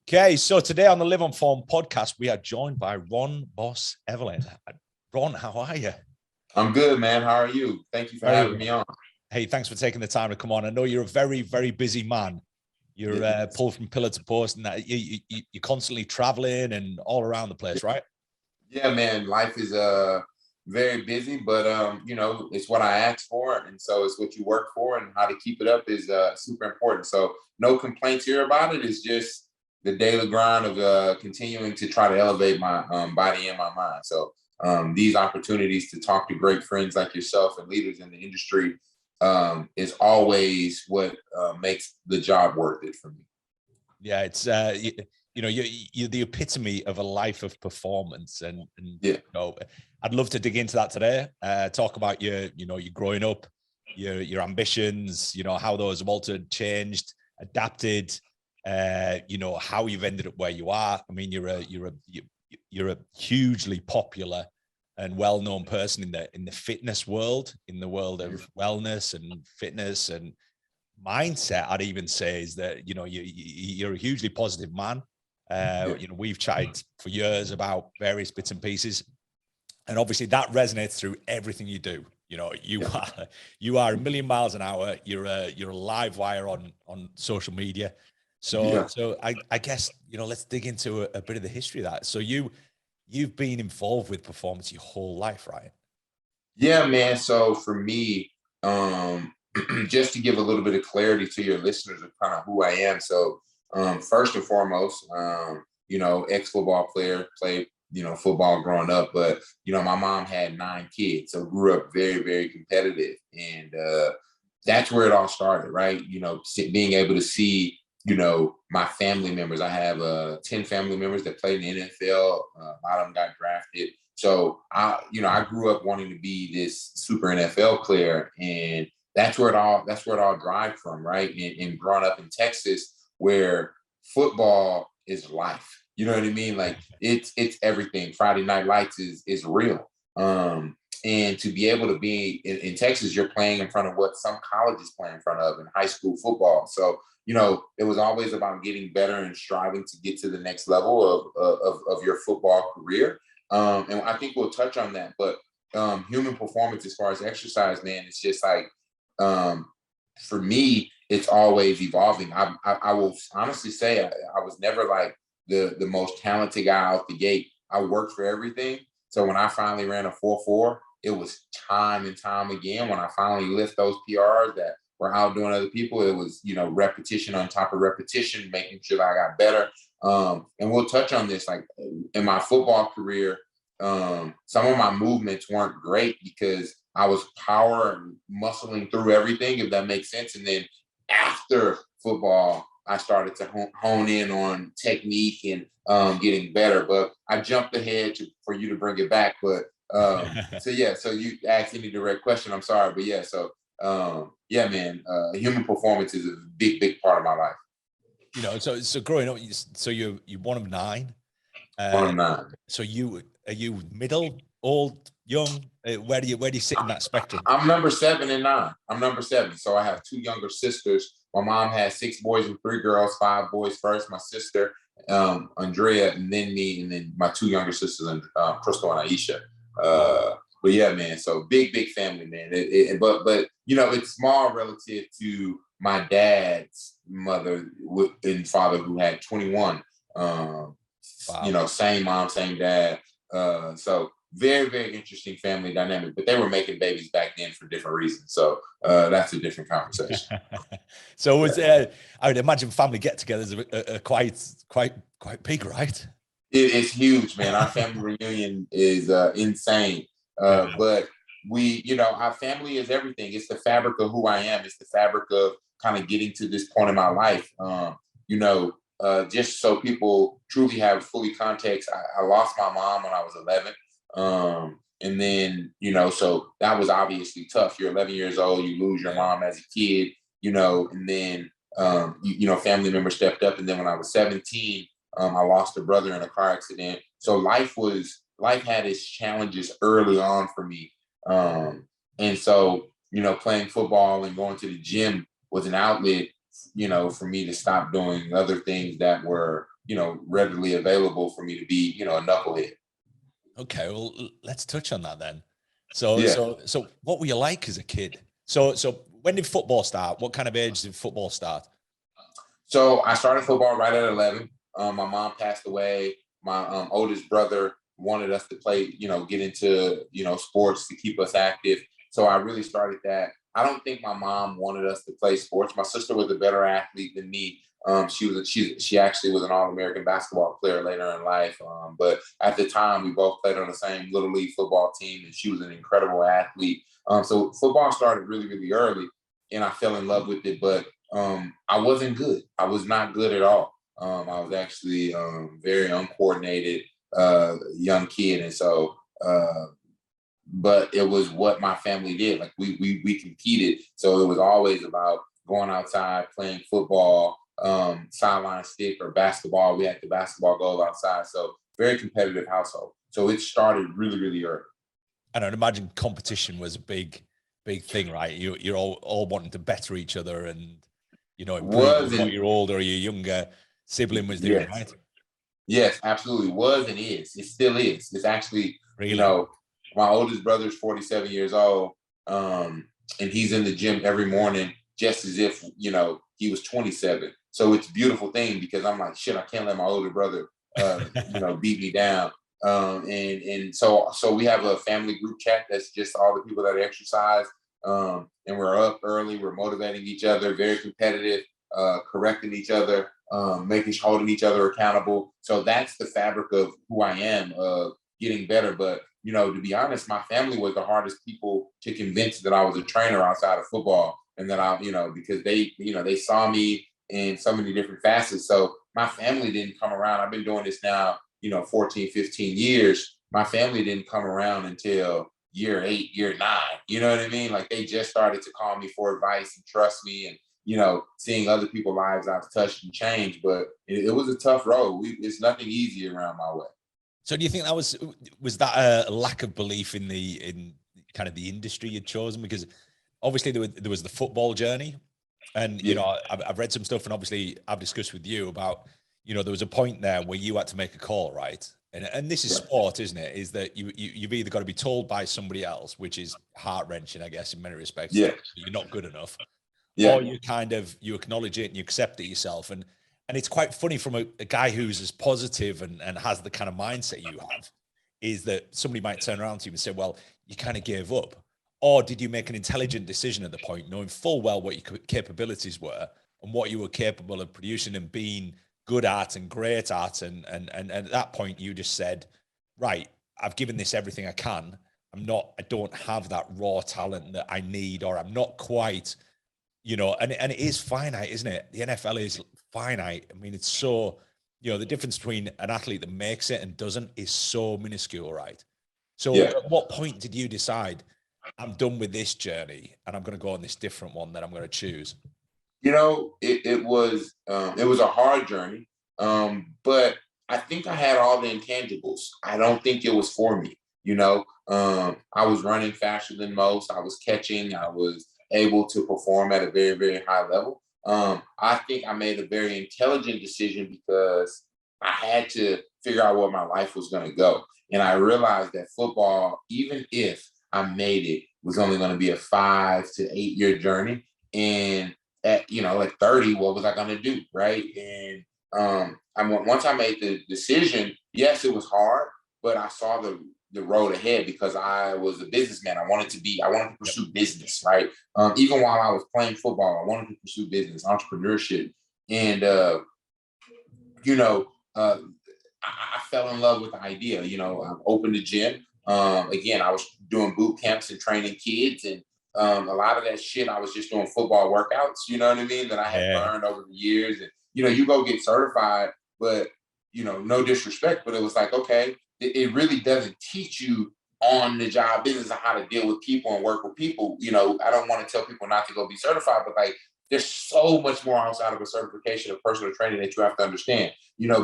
Okay, so today on the Live on Form podcast, we are joined by Ron Boss Everline. Ron, how are you? I'm good, man. How are you? Thank you for having me on. Hey, thanks for taking the time to come on. I know you're a very, very busy man. You're pulled from pillar to post, and you're constantly traveling and all around the place, right? Yeah, man. Life is very busy, but it's what I asked for, and so it's what you work for, and how to keep it up is super important. So no complaints here about it. It's just the daily grind of continuing to try to elevate my body and my mind. So these opportunities to talk to great friends like yourself and leaders in the industry is always what makes the job worth it for me. Yeah, it's you're the epitome of a life of performance, and yeah. I'd love to dig into that today. Talk about your growing up, your ambitions, how those have altered, changed, adapted. How you've ended up where you are. I mean, you're a hugely popular and well-known person in the fitness world, in the world of wellness and fitness and mindset. I'd even say is that you're a hugely positive man. We've chatted for years about various bits and pieces, and obviously that resonates through everything you do. You are a million miles an hour. You're a live wire on social media. So I guess, let's dig into a bit of the history of that. So you've been involved with performance your whole life, right? Yeah, man. So for me, just to give a little bit of clarity to your listeners of kind of who I am. So first and foremost, ex-football player, played, football growing up, but, my mom had 9 kids, so grew up very, very competitive. And that's where it all started, right? Being able to see, my family members. I have 10 family members that played in the NFL. A lot of them got drafted. So I grew up wanting to be this super NFL player, and that's where it all derived from, right? And growing up in Texas, where football is life. You know what I mean? Like it's everything. Friday Night Lights is real. And to be able to be in Texas, you're playing in front of what some colleges play in front of in high school football. So it was always about getting better and striving to get to the next level of your football career. And I think we'll touch on that. But human performance as far as exercise, man, it's just like, for me, it's always evolving. I will honestly say I was never like the most talented guy out the gate. I worked for everything. So when I finally ran a 4.4, it was time and time again. When I finally lift those PRs that were outdoing other people, it was, repetition on top of repetition, making sure that I got better. And we'll touch on this, like in my football career, some of my movements weren't great because I was power and muscling through everything, if that makes sense. And then after football, I started to hone in on technique and getting better. But I jumped ahead for you to bring it back. But so you asked any direct question. I'm sorry, but yeah. So man, human performance is a big, big part of my life. So growing up, so you're one of 9. One of 9. So are you middle, old, young? Where do you sit in that spectrum? I'm number 7 and 9. I'm number 7. So I have 2 younger sisters. My mom had 6 boys and 3 girls, 5 boys first. My sister, Andrea, and then me, and then my 2 younger sisters, Crystal and Aisha. But yeah, man. So big, big family, man. But it's small relative to my dad's mother and father, who had 21. Wow. Same mom, same dad. So very, very interesting family dynamic, but they were making babies back then for different reasons. So that's a different conversation. So was I would imagine family get-togethers are quite big, right? It's huge, man. Our family reunion is insane. But we, our family is everything. It's the fabric of who I am. It's the fabric of kind of getting to this point in my life. Just so people truly have fully context, I lost my mom when I was 11. And then, so that was obviously tough. You're 11 years old, you lose your mom as a kid, and then, family members stepped up. And then when I was 17, I lost a brother in a car accident. So life had its challenges early on for me. And so, playing football and going to the gym was an outlet, for me to stop doing other things that were readily available for me to be, a knucklehead. Okay, well, let's touch on that then. So, Yeah. so what were you like as a kid? So when did football start? What kind of age did football start? So I started football right at 11. My mom passed away. My oldest brother wanted us to play, get into, sports to keep us active. So I really started that. I don't think my mom wanted us to play sports. My sister was a better athlete than me. She actually was an All-American basketball player later in life. But at the time, we both played on the same little league football team, and she was an incredible athlete. So football started really, really early, and I fell in love with it. But I wasn't good. I was not good at all. I was actually very uncoordinated young kid, and so. But it was what my family did. Like we competed, so it was always about going outside, playing football, sideline stick or basketball. We had the basketball goal outside, so very competitive household. So it started really, really early. And I'd imagine competition was a big thing, right? You're all wanting to better each other and improve on what Wasn't your older or your younger sibling was doing, Yes, right? yes, absolutely was and is. It still is. It's actually, Really? my oldest brother's 47 years old, and he's in the gym every morning just as if he was 27. So it's a beautiful thing because I'm like, shit, I can't let my older brother, beat me down. And so we have a family group chat that's just all the people that exercise. And we're up early, we're motivating each other, very competitive, correcting each other, holding each other accountable. So that's the fabric of who I am, getting better. But to be honest, my family was the hardest people to convince that I was a trainer outside of football, and that because they saw me in so many different facets. So my family didn't come around. I've been doing this now, 14, 15 years. My family didn't come around until year 8, year 9. You know what I mean? Like they just started to call me for advice and trust me, and seeing other people's lives I've touched and changed. But it was a tough road. It's nothing easy around my way. So do you think that was that a lack of belief in kind of the industry you'd chosen? Because obviously there was the football journey, and Yeah. I've read some stuff, and obviously I've discussed with you about there was a point there where you had to make a call, right? And this is Right. sport, isn't it? Is that you've either got to be told by somebody else, which is heart wrenching, I guess, in many respects, Yeah. that you're not good enough, Yeah. or you acknowledge it and you accept it yourself. And it's quite funny from a guy who's as positive and has the kind of mindset you have, is that somebody might turn around to you and say, well, you kind of gave up. Or did you make an intelligent decision at the point, knowing full well what your capabilities were and what you were capable of producing and being good at and great at? And at that point, you just said, right, I've given this everything I can. I don't have that raw talent that I need, or I'm not quite, and it is finite, isn't it? The NFL is finite. I mean, it's so, the difference between an athlete that makes it and doesn't is so minuscule, right? So Yeah. at what point did you decide, I'm done with this journey and I'm going to go on this different one that I'm going to choose? It was a hard journey, but I think I had all the intangibles. I don't think it was for me. I was running faster than most. I was catching. I was able to perform at a very, very high level. I think I made a very intelligent decision because I had to figure out where my life was going to go, and I realized that football, even if I made it, was only going to be a 5 to 8 year journey. And at 30, what was I going to do? Right. And once I made the decision, yes, it was hard, but I saw the road ahead because I was a businessman. I wanted to Yep. pursue business, right? Even while I was playing football, I wanted to pursue business, entrepreneurship. And, you know, uh, I fell in love with the idea. I opened a gym. Again, I was doing boot camps and training kids, and a lot of that shit I was just doing football workouts. You know what I mean? That I had Yeah. learned over the years, and you go get certified, but no disrespect, but it was like, okay, it really doesn't teach you on the job business of how to deal with people and work with people. I don't want to tell people not to go be certified, but like there's so much more outside of a certification of personal training that you have to understand,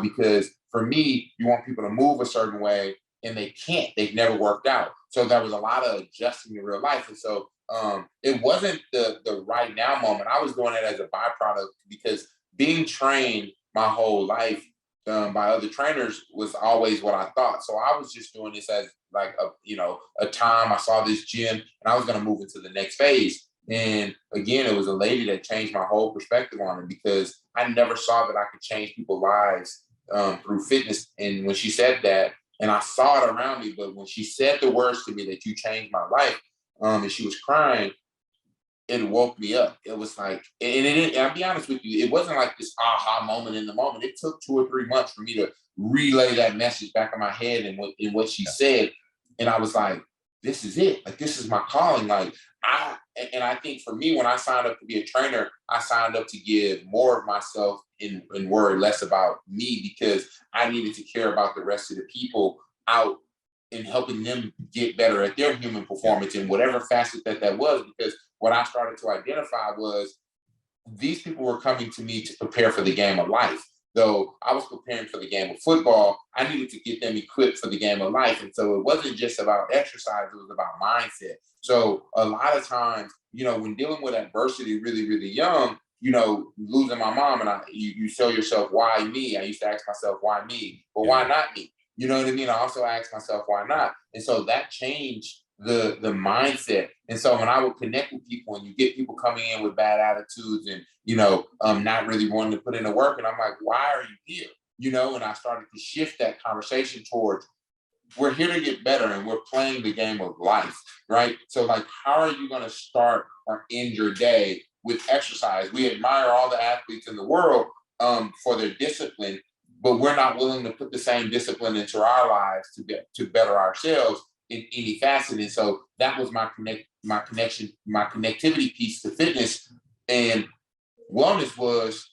because for me, you want people to move a certain way and they can't, they've never worked out. So there was a lot of adjusting in real life. And so it wasn't the right now moment. I was doing it as a byproduct because being trained my whole life by other trainers was always what I thought. So I was just doing this as like a time. I saw this gym and I was going to move into the next phase. And again, it was a lady that changed my whole perspective on it, because I never saw that I could change people's lives through fitness. And when she said that, and I saw it around me, but when she said the words to me that you changed my life, and she was crying, it woke me up. It was like, and I'll be honest with you, it wasn't like this aha moment in the moment. It took 2 or 3 months for me to relay that message back in my head and what she said. And I was like, this is it. Like, this is my calling. Like, I think for me, when I signed up to be a trainer, I signed up to give more of myself and worry less about me, because I needed to care about the rest of the people out and helping them get better at their human performance in whatever facet that was. Because what I started to identify was these people were coming to me to prepare for the game of life. Though I was preparing for the game of football, I needed to get them equipped for the game of life. And so it wasn't just about exercise, it was about mindset. So a lot of times, when dealing with adversity really, really young, losing my mom, and you tell yourself, why me? I used to ask myself, why me? But why not me? You know what I mean? I also asked myself, why not? And so that changed the mindset. And so when I would connect with people, and you get people coming in with bad attitudes and not really wanting to put in the work, and I'm like, why are you here? And I started to shift that conversation towards, we're here to get better and we're playing the game of life, right? So like, how are you going to start or end your day with exercise? We admire all the athletes in the world for their discipline, but we're not willing to put the same discipline into our lives to better ourselves in any facet. And so that was my connectivity piece to fitness. And wellness was,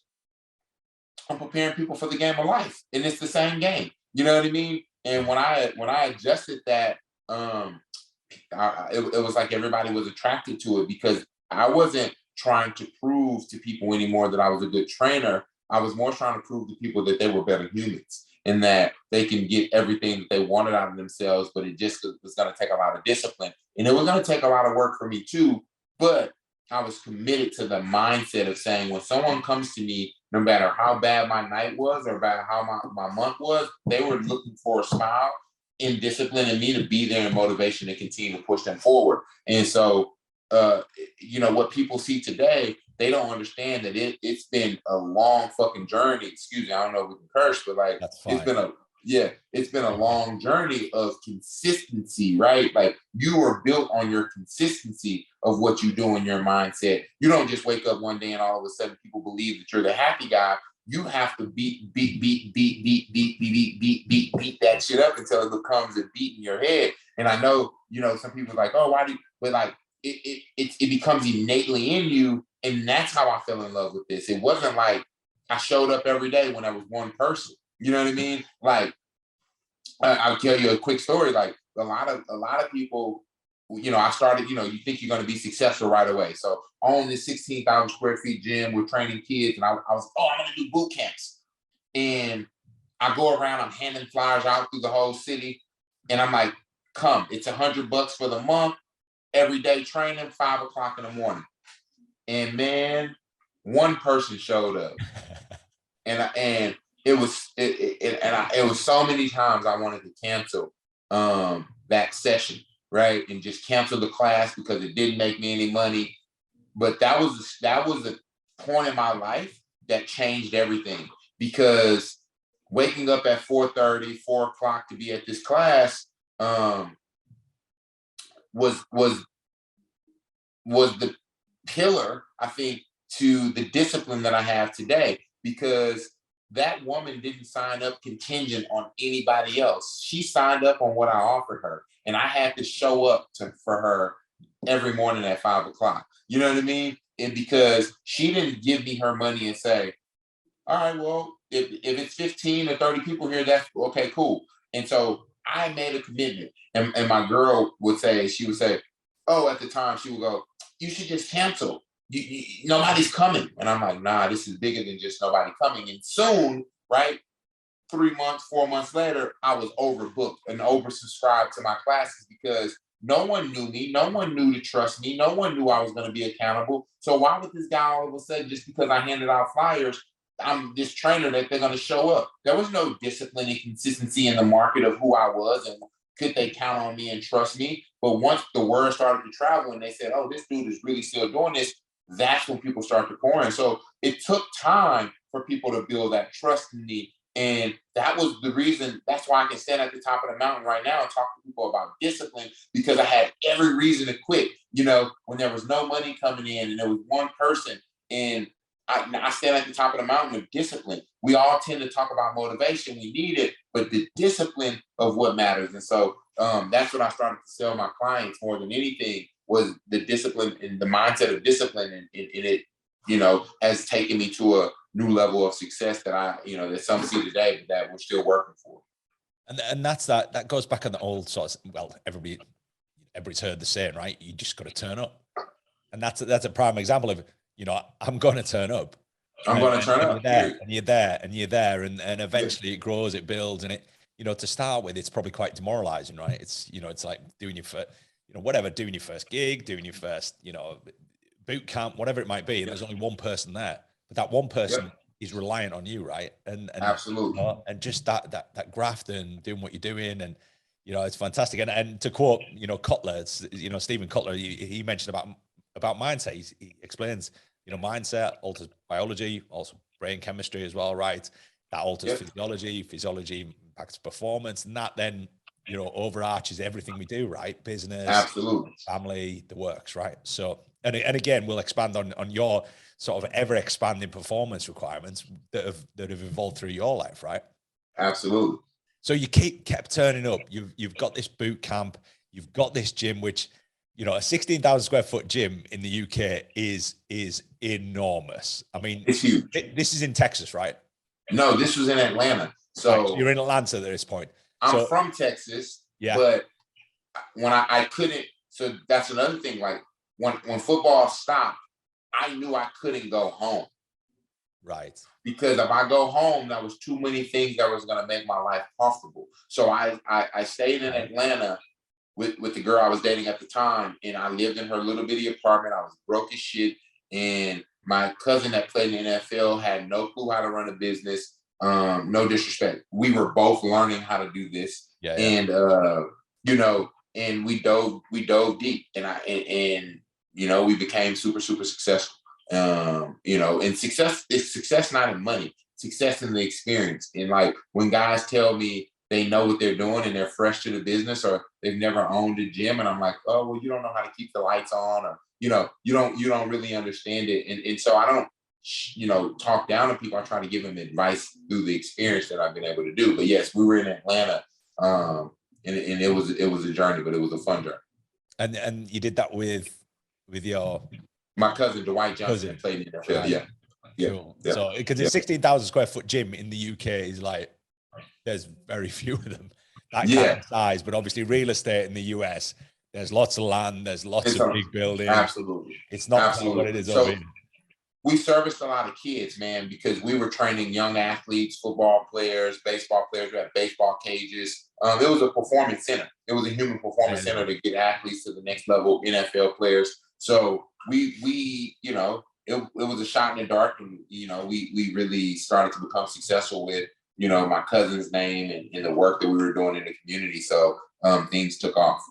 I'm preparing people for the game of life, and it's the same game. You know what I mean? And when I adjusted that, it was like everybody was attracted to it, because I wasn't trying to prove to people anymore that I was a good trainer. I was more trying to prove to people that they were better humans, and that they can get everything that they wanted out of themselves, but it just was going to take a lot of discipline. And it was going to take a lot of work for me too, but I was committed to the mindset of saying, when someone comes to me, no matter how bad my night was or about how my month was, they were looking for a smile and discipline in me to be there and motivation to continue to push them forward. And so, what people see today, they don't understand that it's been a long fucking journey. Excuse me, I don't know if we can curse, but like, it's been a long journey of consistency, right? Like, you are built on your consistency of what you do in your mindset. You don't just wake up one day and all of a sudden people believe that you're the happy guy. You have to beat that shit up until it becomes a beat in your head. And I know, some people are like, oh, why do you, but like, it becomes innately in you. And that's how I fell in love with this. It wasn't like I showed up every day when I was one person. You know what I mean? Like, I'll tell you a quick story. Like, a lot of people, I started, you think you're going to be successful right away. So I own this 16,000 square feet gym. We're training kids. And I was, I'm going to do boot camps. And I go around, I'm handing flyers out through the whole city. And I'm like, come, it's $100 for the month, every day training, 5 o'clock in the morning. And man, one person showed up. And it was so many times I wanted to cancel that session, right? And just cancel the class because it didn't make me any money. But that was a point in my life that changed everything, because waking up at 4:30, 4 o'clock to be at this class was the pillar, I think, to the discipline that I have today, because that woman didn't sign up contingent on anybody else. She signed up on what I offered her, and I had to show up for her every morning at 5 o'clock. You know what I mean? And because she didn't give me her money and say, all right, well, if it's 15 or 30 people here, that's okay, cool. And so I made a commitment. And my girl she would say, oh, at the time she would go, you should just cancel. Nobody's coming. And I'm like, nah, this is bigger than just nobody coming. And soon, right, 3 months, 4 months later, I was overbooked and oversubscribed to my classes, because no one knew me. No one knew to trust me. No one knew I was going to be accountable. So why would this guy all of a sudden, just because I handed out flyers, I'm this trainer that they're going to show up. There was no discipline and consistency in the market of who I was and could they count on me and trust me. But once the word started to travel and they said, oh, this dude is really still doing this, that's when people start to pour in. So it took time for people to build that trust in me. And that was the reason, that's why I can stand at the top of the mountain right now and talk to people about discipline, because I had every reason to quit, when there was no money coming in and there was one person. And I stand at the top of the mountain with discipline. We all tend to talk about motivation. We need it, but the discipline of what matters. And so that's what I started to sell my clients more than anything, was the discipline and the mindset of discipline. And it, has taken me to a new level of success that that some see today, but that we're still working for. And that goes back on the old sort of, well, everybody's heard the saying, right? You just got to turn up. And that's a prime example of, I'm going to turn up. I'm going to turn up. And you're there. And eventually it grows, it builds. And it, to start with, it's probably quite demoralizing, right? It's, it's like doing your first, doing your first gig, doing your first, boot camp, whatever it might be. And there's only one person there, but that one person is reliant on you, right? And absolutely. And just that graft and doing what you're doing. And, it's fantastic. And to quote, Kotler, Stephen Kotler, he mentioned about mindset. He explains, mindset alters biology, also brain chemistry as well, right? That alters physiology impacts performance, and that then, overarches everything we do, right? Business, absolutely, family, the works, right? So, and again, we'll expand on your sort of ever expanding performance requirements that have evolved through your life, right? Absolutely. So you kept turning up. You've got this boot camp, you've got this gym, which, a 16,000 square foot gym in the UK is enormous. I mean, it's huge. This is in Texas, right? No, this was in Atlanta. So right, you're in Atlanta at this point. I'm from Texas, but when I couldn't, so that's another thing. Like when football stopped, I knew I couldn't go home. Right. Because if I go home, that was too many things that was going to make my life comfortable. So I stayed in Atlanta with the girl I was dating at the time, and I lived in her little bitty apartment. I was broke as shit, and my cousin that played in the NFL had no clue how to run a business. No disrespect. We were both learning how to do this, and and we dove deep, and we became super successful. And success not in money, success in the experience. And like when guys tell me they know what they're doing and they're fresh to the business, or they've never owned a gym, and I'm like, oh, well, you don't know how to keep the lights on, or you don't really understand it. And so I don't talk down to people. I try to give them advice through the experience that I've been able to do. But yes, we were in Atlanta, and it was a journey, but it was a fun journey. And you did that with my cousin Dwight Johnson played in the NFL. Yeah. Cool. Yeah. So because a 16,000 square foot gym in the UK is like, there's very few of them that kind of size, but obviously real estate in the US, there's lots of land, there's lots of big buildings. Absolutely. It's not what it is over here. We serviced a lot of kids, man, because we were training young athletes, football players, baseball players. We had baseball cages. It was a performance center. It was a human performance center to get athletes to the next level, NFL players. So we it was a shot in the dark, and we really started to become successful with my cousin's name and the work that we were doing in the community. So things took off.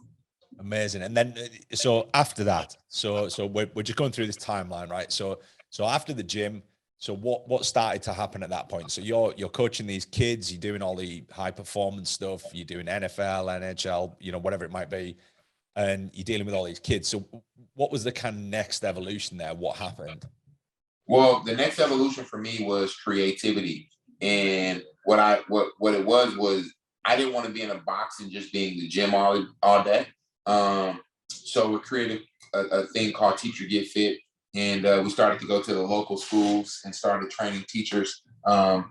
Amazing. And then so after that, so we're just going through this timeline, right? So after the gym, so what started to happen at that point? So you're coaching these kids, you're doing all the high performance stuff, you're doing NFL, NHL, whatever it might be, and you're dealing with all these kids. So what was the kind of next evolution there? What happened? Well, the next evolution for me was creativity. And what it was I didn't want to be in a box and just be in the gym all day. So we created a thing called Teacher Get Fit. And we started to go to the local schools and started training teachers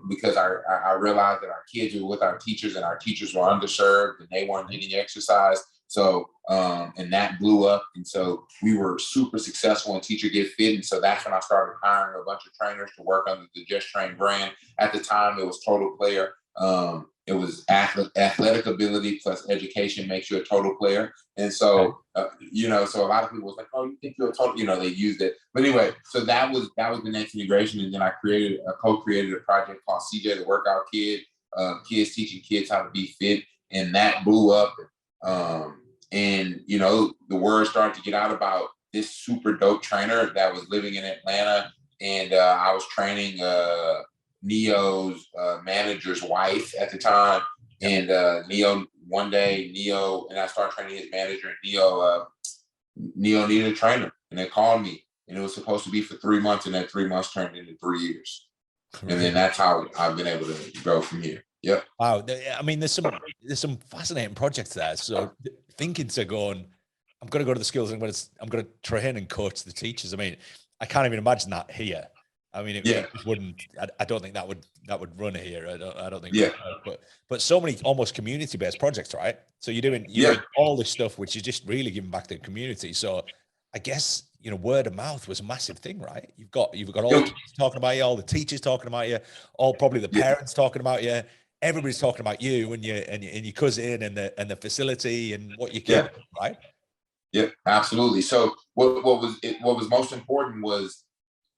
because I realized that our kids were with our teachers and our teachers were underserved and they weren't getting exercise. So, and that blew up. And so we were super successful in Teacher Get Fit. And so that's when I started hiring a bunch of trainers to work under the Just Train brand. At the time, it was Total Player. It was athletic ability plus education makes you a total player. And so, so a lot of people was like, oh, you think you're a total, they used it. But anyway, so that was the next integration. And then I co-created a project called CJ the Workout Kid, kids teaching kids how to be fit. And that blew up. And the word started to get out about this super dope trainer that was living in Atlanta. And I was training Neo's manager's wife at the time. And one day, and I started training his manager, and Neo needed a trainer. And they called me. And it was supposed to be for 3 months. And that 3 months turned into 3 years. And then that's how I've been able to go from here. Yep. Wow. I mean, there's some fascinating projects there. So thinking to going, I'm going to go to the schools and I'm going to train and coach the teachers. I mean, I can't even imagine that here. I mean, it wouldn't. I don't think that would run here. I don't think. Yeah. But so many almost community-based projects, right? So you're doing all this stuff, which is just really giving back to the community. So I guess word of mouth was a massive thing, right? You've got all the kids talking about you, all the teachers talking about you, all probably the parents talking about you. Everybody's talking about you and your cousin and the facility and what you can, right? Yeah, absolutely. So what was most important was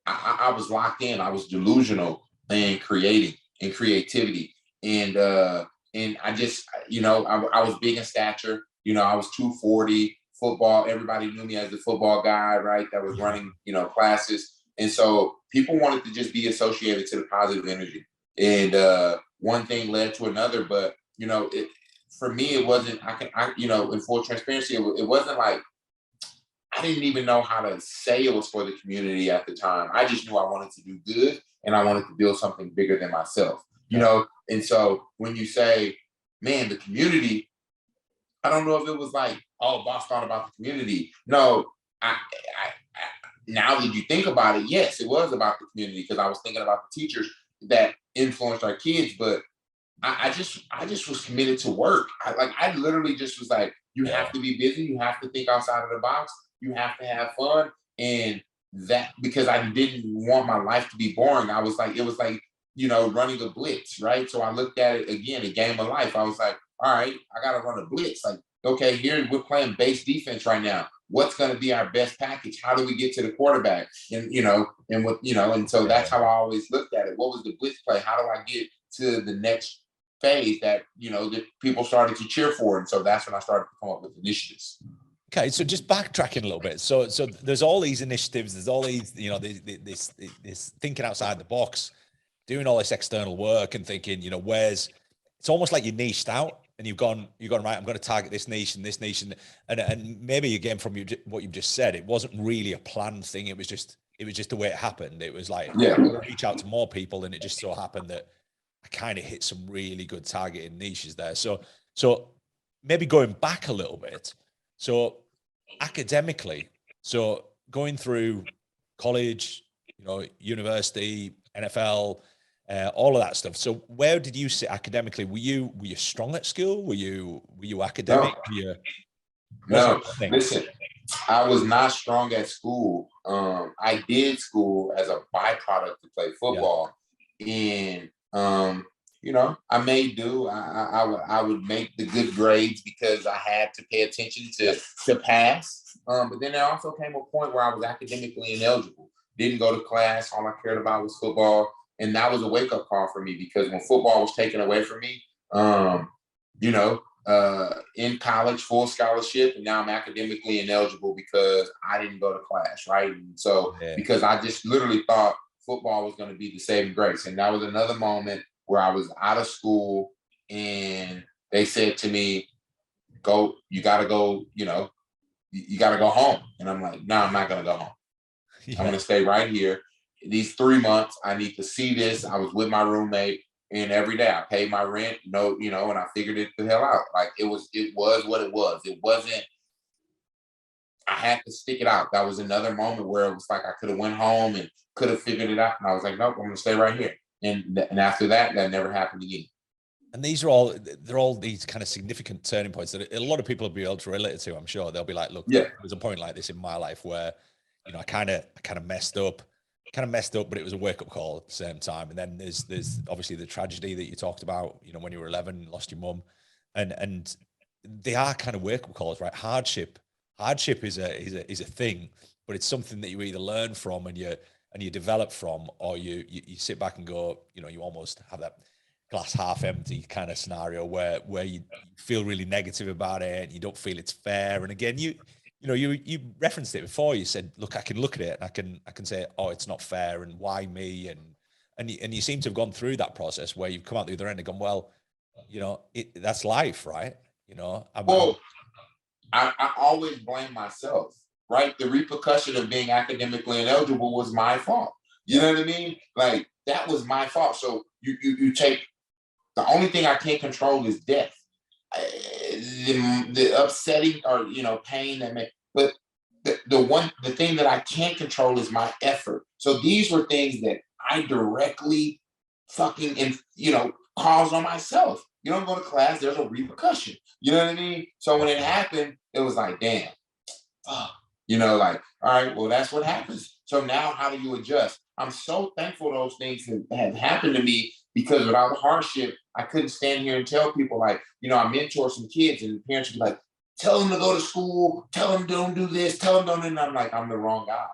I was locked in. I was delusional in creating and creativity, and I just I was big in stature. I was 240. Football, everybody knew me as the football guy, right? That was running classes, and so people wanted to just be associated to the positive energy. And one thing led to another, but for me, it wasn't. In full transparency, it wasn't like I didn't even know how to say it was for the community at the time. I just knew I wanted to do good and I wanted to build something bigger than myself, And so when you say, man, the community, I don't know if it was like, oh, boss thought about the community. No, I now that you think about it, yes, it was about the community because I was thinking about the teachers that influenced our kids, but I just was committed to work. I literally just was like, you have to be busy. You have to think outside of the box. You have to have fun. And that, because I didn't want my life to be boring. It was like, running a blitz, right? So I looked at it again, a game of life. I was like, all right, I got to run a blitz. Like, okay, here we're playing base defense right now. What's going to be our best package? How do we get to the quarterback? And, and so that's how I always looked at it. What was the blitz play? How do I get to the next phase that that people started to cheer for? And so that's when I started to come up with initiatives. Okay, so just backtracking a little bit. So there's all these initiatives. There's all these this thinking outside the box, doing all this external work and thinking it's almost like you niched out and you've gone right. I'm going to target this niche and this niche and maybe again from what you've just said, it wasn't really a planned thing. It was just the way it happened. It was like reach out to more people, and it just so happened that I kind of hit some really good targeted niches there. So maybe going back a little bit. So academically, so going through college, university, NFL, all of that stuff. So where did you sit academically? Were you strong at school? Were you academic? No, listen, I was not strong at school. I did school as a byproduct to play football, and I made do. I would make the good grades because I had to pay attention to pass. But then there also came a point where I was academically ineligible. Didn't go to class. All I cared about was football, and that was a wake up call for me because when football was taken away from me, in college, full scholarship, and now I'm academically ineligible because I didn't go to class, right? And so because I just literally thought football was going to be the saving grace, and that was another moment where I was out of school and they said to me, you got to go, you got to go home. And I'm like, no, I'm not going to go home. I'm going to stay right here. These 3 months, I need to see this. I was with my roommate and every day I paid my rent, and I figured it the hell out. Like it was what it was. It wasn't, I had to stick it out. That was another moment where it was like, I could have went home and could have figured it out. And I was like, nope, I'm going to stay right here. And after that never happened again. And they're all these kind of significant turning points that a lot of people will be able to relate to. I'm sure they'll be like, look, there was a point like this in my life where, I kind of messed up. kind of messed up, but it was a wake up call at the same time. And then there's obviously the tragedy that you talked about, you know, when you were 11, lost your mum, and they are kind of wake up calls, right? Hardship is a thing, but it's something that you either learn from and you develop from, or you sit back and go, you know, you almost have that glass half empty kind of scenario where you feel really negative about it and you don't feel it's fair. And again, you know, you referenced it before. You said, look, I can look at it and I can say, oh, it's not fair, and why me? And you seem to have gone through that process where you've come out the other end and gone, well, you know, that's life, right? You know, I always blame myself, right? The repercussion of being academically ineligible was my fault. You know what I mean? Like, that was my fault. So you take, the only thing I can't control is death. The upsetting, or, you know, pain that may, but the thing that I can't control is my effort. So these were things that I directly fucking, and, you know, caused on myself. You don't go to class, there's a repercussion. You know what I mean? So when it happened, it was like, damn, fuck. You know, like, all right, well, that's what happens. So now how do you adjust? I'm so thankful those things have happened to me, because without hardship, I couldn't stand here and tell people, like, you know, I mentor some kids and the parents would be like, tell them to go to school, tell them don't do this, tell them don't do that. I'm like, I'm the wrong guy.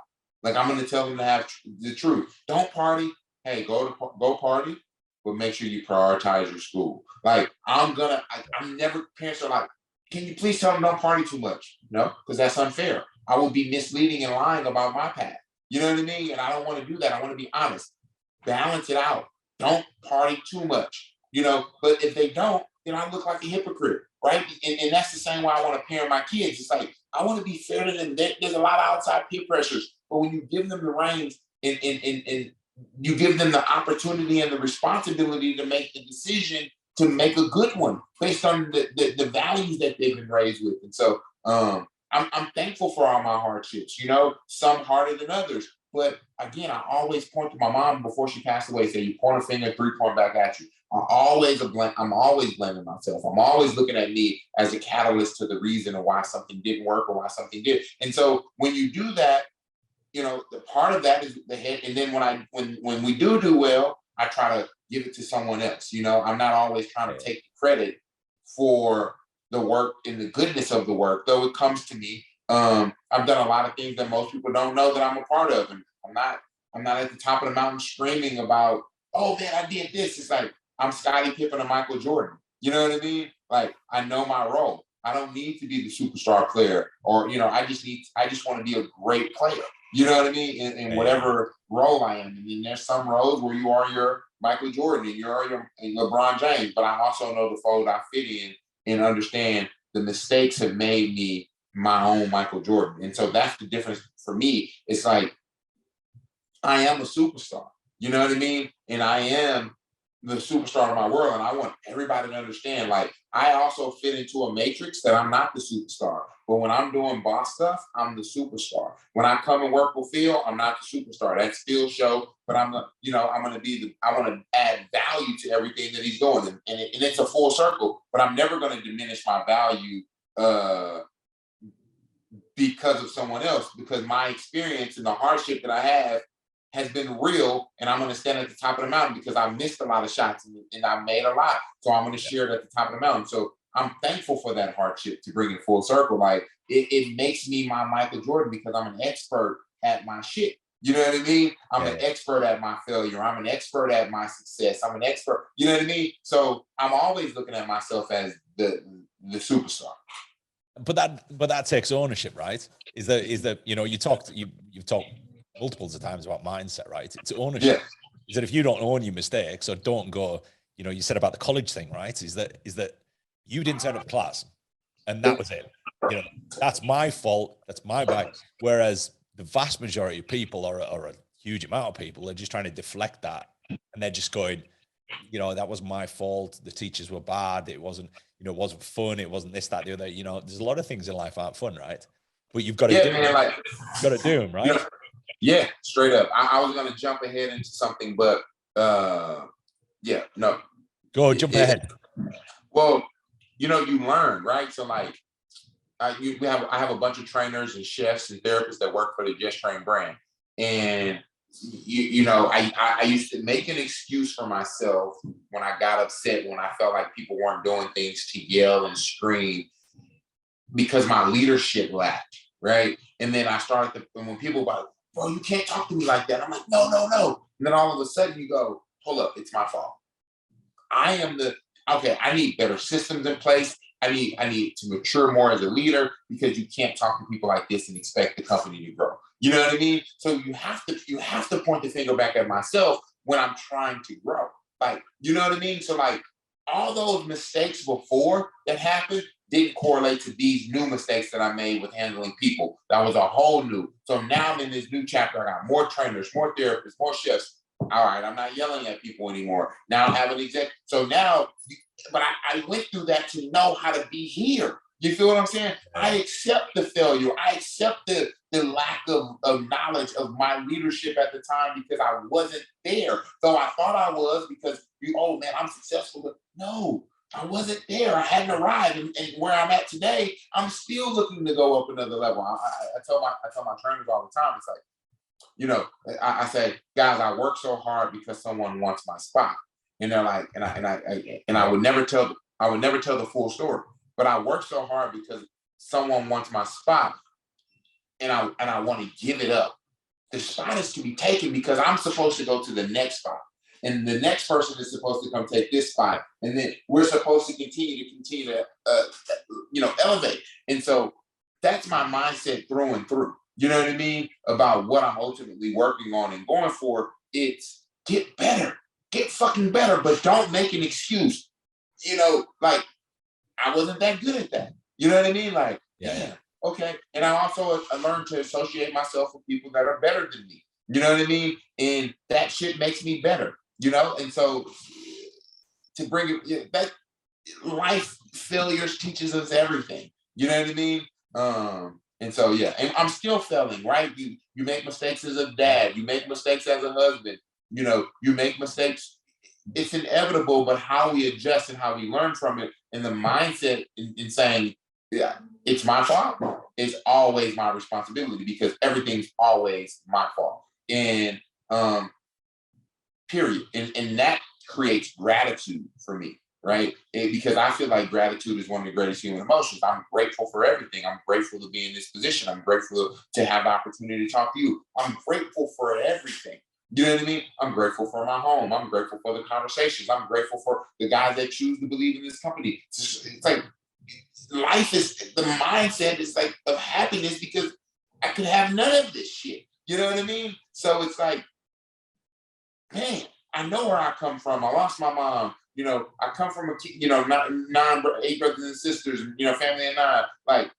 Like, I'm going to tell them to have the truth. Don't party. Hey, go party, but make sure you prioritize your school. Like, I'm never, parents are like, can you please tell them don't party too much? No, because that's unfair. I will be misleading and lying about my path. You know what I mean? And I don't want to do that. I want to be honest. Balance it out. Don't party too much. You know, but if they don't, then I look like a hypocrite, right? And that's the same way I want to parent my kids. It's like, I want to be fair to them. There's a lot of outside peer pressures, but when you give them the reins and you give them the opportunity and the responsibility to make the decision to make a good one based on the values that they've been raised with. And so I'm thankful for all my hardships, you know, some harder than others. But again, I always point to my mom before she passed away, say, you point a finger, three point back at you. I'm always blaming myself. I'm always looking at me as a catalyst to the reason of why something didn't work or why something did. And so when you do that, you know, the part of that is the head. And then when we do well, I try to give it to someone else. You know, I'm not always trying to take the credit for the work and the goodness of the work, though it comes to me. I've done a lot of things that most people don't know that I'm a part of, and I'm not at the top of the mountain screaming about, oh man, I did this. It's like, I'm Scottie Pippen or Michael Jordan. You know what I mean? Like, I know my role. I don't need to be the superstar player, or, you know, I just want to be a great player. You know what I mean? In whatever role I am. And then there's some roles where you are your Michael Jordan and you're your LeBron James, but I also know the fold I fit in and understand the mistakes have made me my own Michael Jordan. And so that's the difference for me. It's like, I am a superstar. You know what I mean? And I am the superstar of my world. And I want everybody to understand, like, I also fit into a matrix that I'm not the superstar. But when I'm doing boss stuff, I'm the superstar. When I come and work with Phil, I'm not the superstar. That's Phil's show, but I want to add value to everything that he's doing. And it's a full circle, but I'm never going to diminish my value because of someone else, because my experience and the hardship that I have has been real, and I'm going to stand at the top of the mountain because I missed a lot of shots and I made a lot. So I'm going to share it at the top of the mountain. So I'm thankful for that hardship to bring it full circle. Like, it makes me my Michael Jordan because I'm an expert at my shit. You know what I mean? I'm an expert at my failure. I'm an expert at my success. I'm an expert. You know what I mean? So I'm always looking at myself as the superstar. But that takes ownership, right? Is that you know, you've talked multiples of times about mindset, right? It's ownership. Yeah. Is that if you don't own your mistakes, or don't go, you know, you said about the college thing, right? Is that you didn't turn up to class and that was it. You know, that's my fault. That's my bad. Whereas the vast majority of people, or a huge amount of people, are just trying to deflect that. And they're just going, you know, that was my fault. The teachers were bad. It wasn't, you know, it wasn't fun. It wasn't this, that, the other. You know, there's a lot of things in life aren't fun, right? But you've got to do them. Like, you've got to do them, right? Yeah, straight up. I was going to jump ahead into something, but yeah, no. Go jump ahead. Well, you know, you learn, right? So like, I have a bunch of trainers and chefs and therapists that work for the Just Train brand. And I used to make an excuse for myself when I got upset, when I felt like people weren't doing things, to yell and scream because my leadership lacked, right? And then I started to, and when people were like, bro, you can't talk to me like that. I'm like, no, no, no. And then all of a sudden you go, hold up, it's my fault. I need better systems in place. I need to mature more as a leader, because you can't talk to people like this and expect the company to grow. You know what I mean? So you have to point the finger back at myself when I'm trying to grow. Like, you know what I mean? So like all those mistakes before that happened didn't correlate to these new mistakes that I made with handling people. That was a whole new. So now I'm in this new chapter. I got more trainers, more therapists, more chefs. All right, I'm not yelling at people anymore. Now I have an exec. So now, but I went through that to know how to be here. You feel what I'm saying? I accept the failure. I accept the lack of knowledge of my leadership at the time, because I wasn't there. Though I thought I was, because oh man, I'm successful. But no, I wasn't there. I hadn't arrived. And where I'm at today, I'm still looking to go up another level. I tell my trainers all the time, it's like, I say, guys, I work so hard because someone wants my spot. And they're like, I would never tell the full story, but I work so hard because someone wants my spot, and I want to give it up. The spot is to be taken because I'm supposed to go to the next spot, and the next person is supposed to come take this spot, and then we're supposed to continue to elevate. And so that's my mindset through and through. You know what I mean? About what I'm ultimately working on and going for. It's get better, get fucking better, but don't make an excuse. Like I wasn't that good at that. You know what I mean? Like, yeah. Okay. And I learned to associate myself with people that are better than me. You know what I mean? And that shit makes me better, And so to bring it, that life failures teaches us everything. You know what I mean? And so, yeah, and I'm still failing, right? You make mistakes as a dad, you make mistakes as a husband, you make mistakes. It's inevitable, but how we adjust and how we learn from it, and the mindset in saying, yeah, it's my fault, is always my responsibility, because everything's always my fault. And period. And that creates gratitude for me. Right? Because I feel like gratitude is one of the greatest human emotions. I'm grateful for everything. I'm grateful to be in this position. I'm grateful to have the opportunity to talk to you. I'm grateful for everything. You know what I mean? I'm grateful for my home. I'm grateful for the conversations. I'm grateful for the guys that choose to believe in this company. It's like life is, the mindset is like of happiness, because I could have none of this shit. You know what I mean? So it's like, man, I know where I come from. I lost my mom. I come from eight brothers and sisters, family of 9. Like,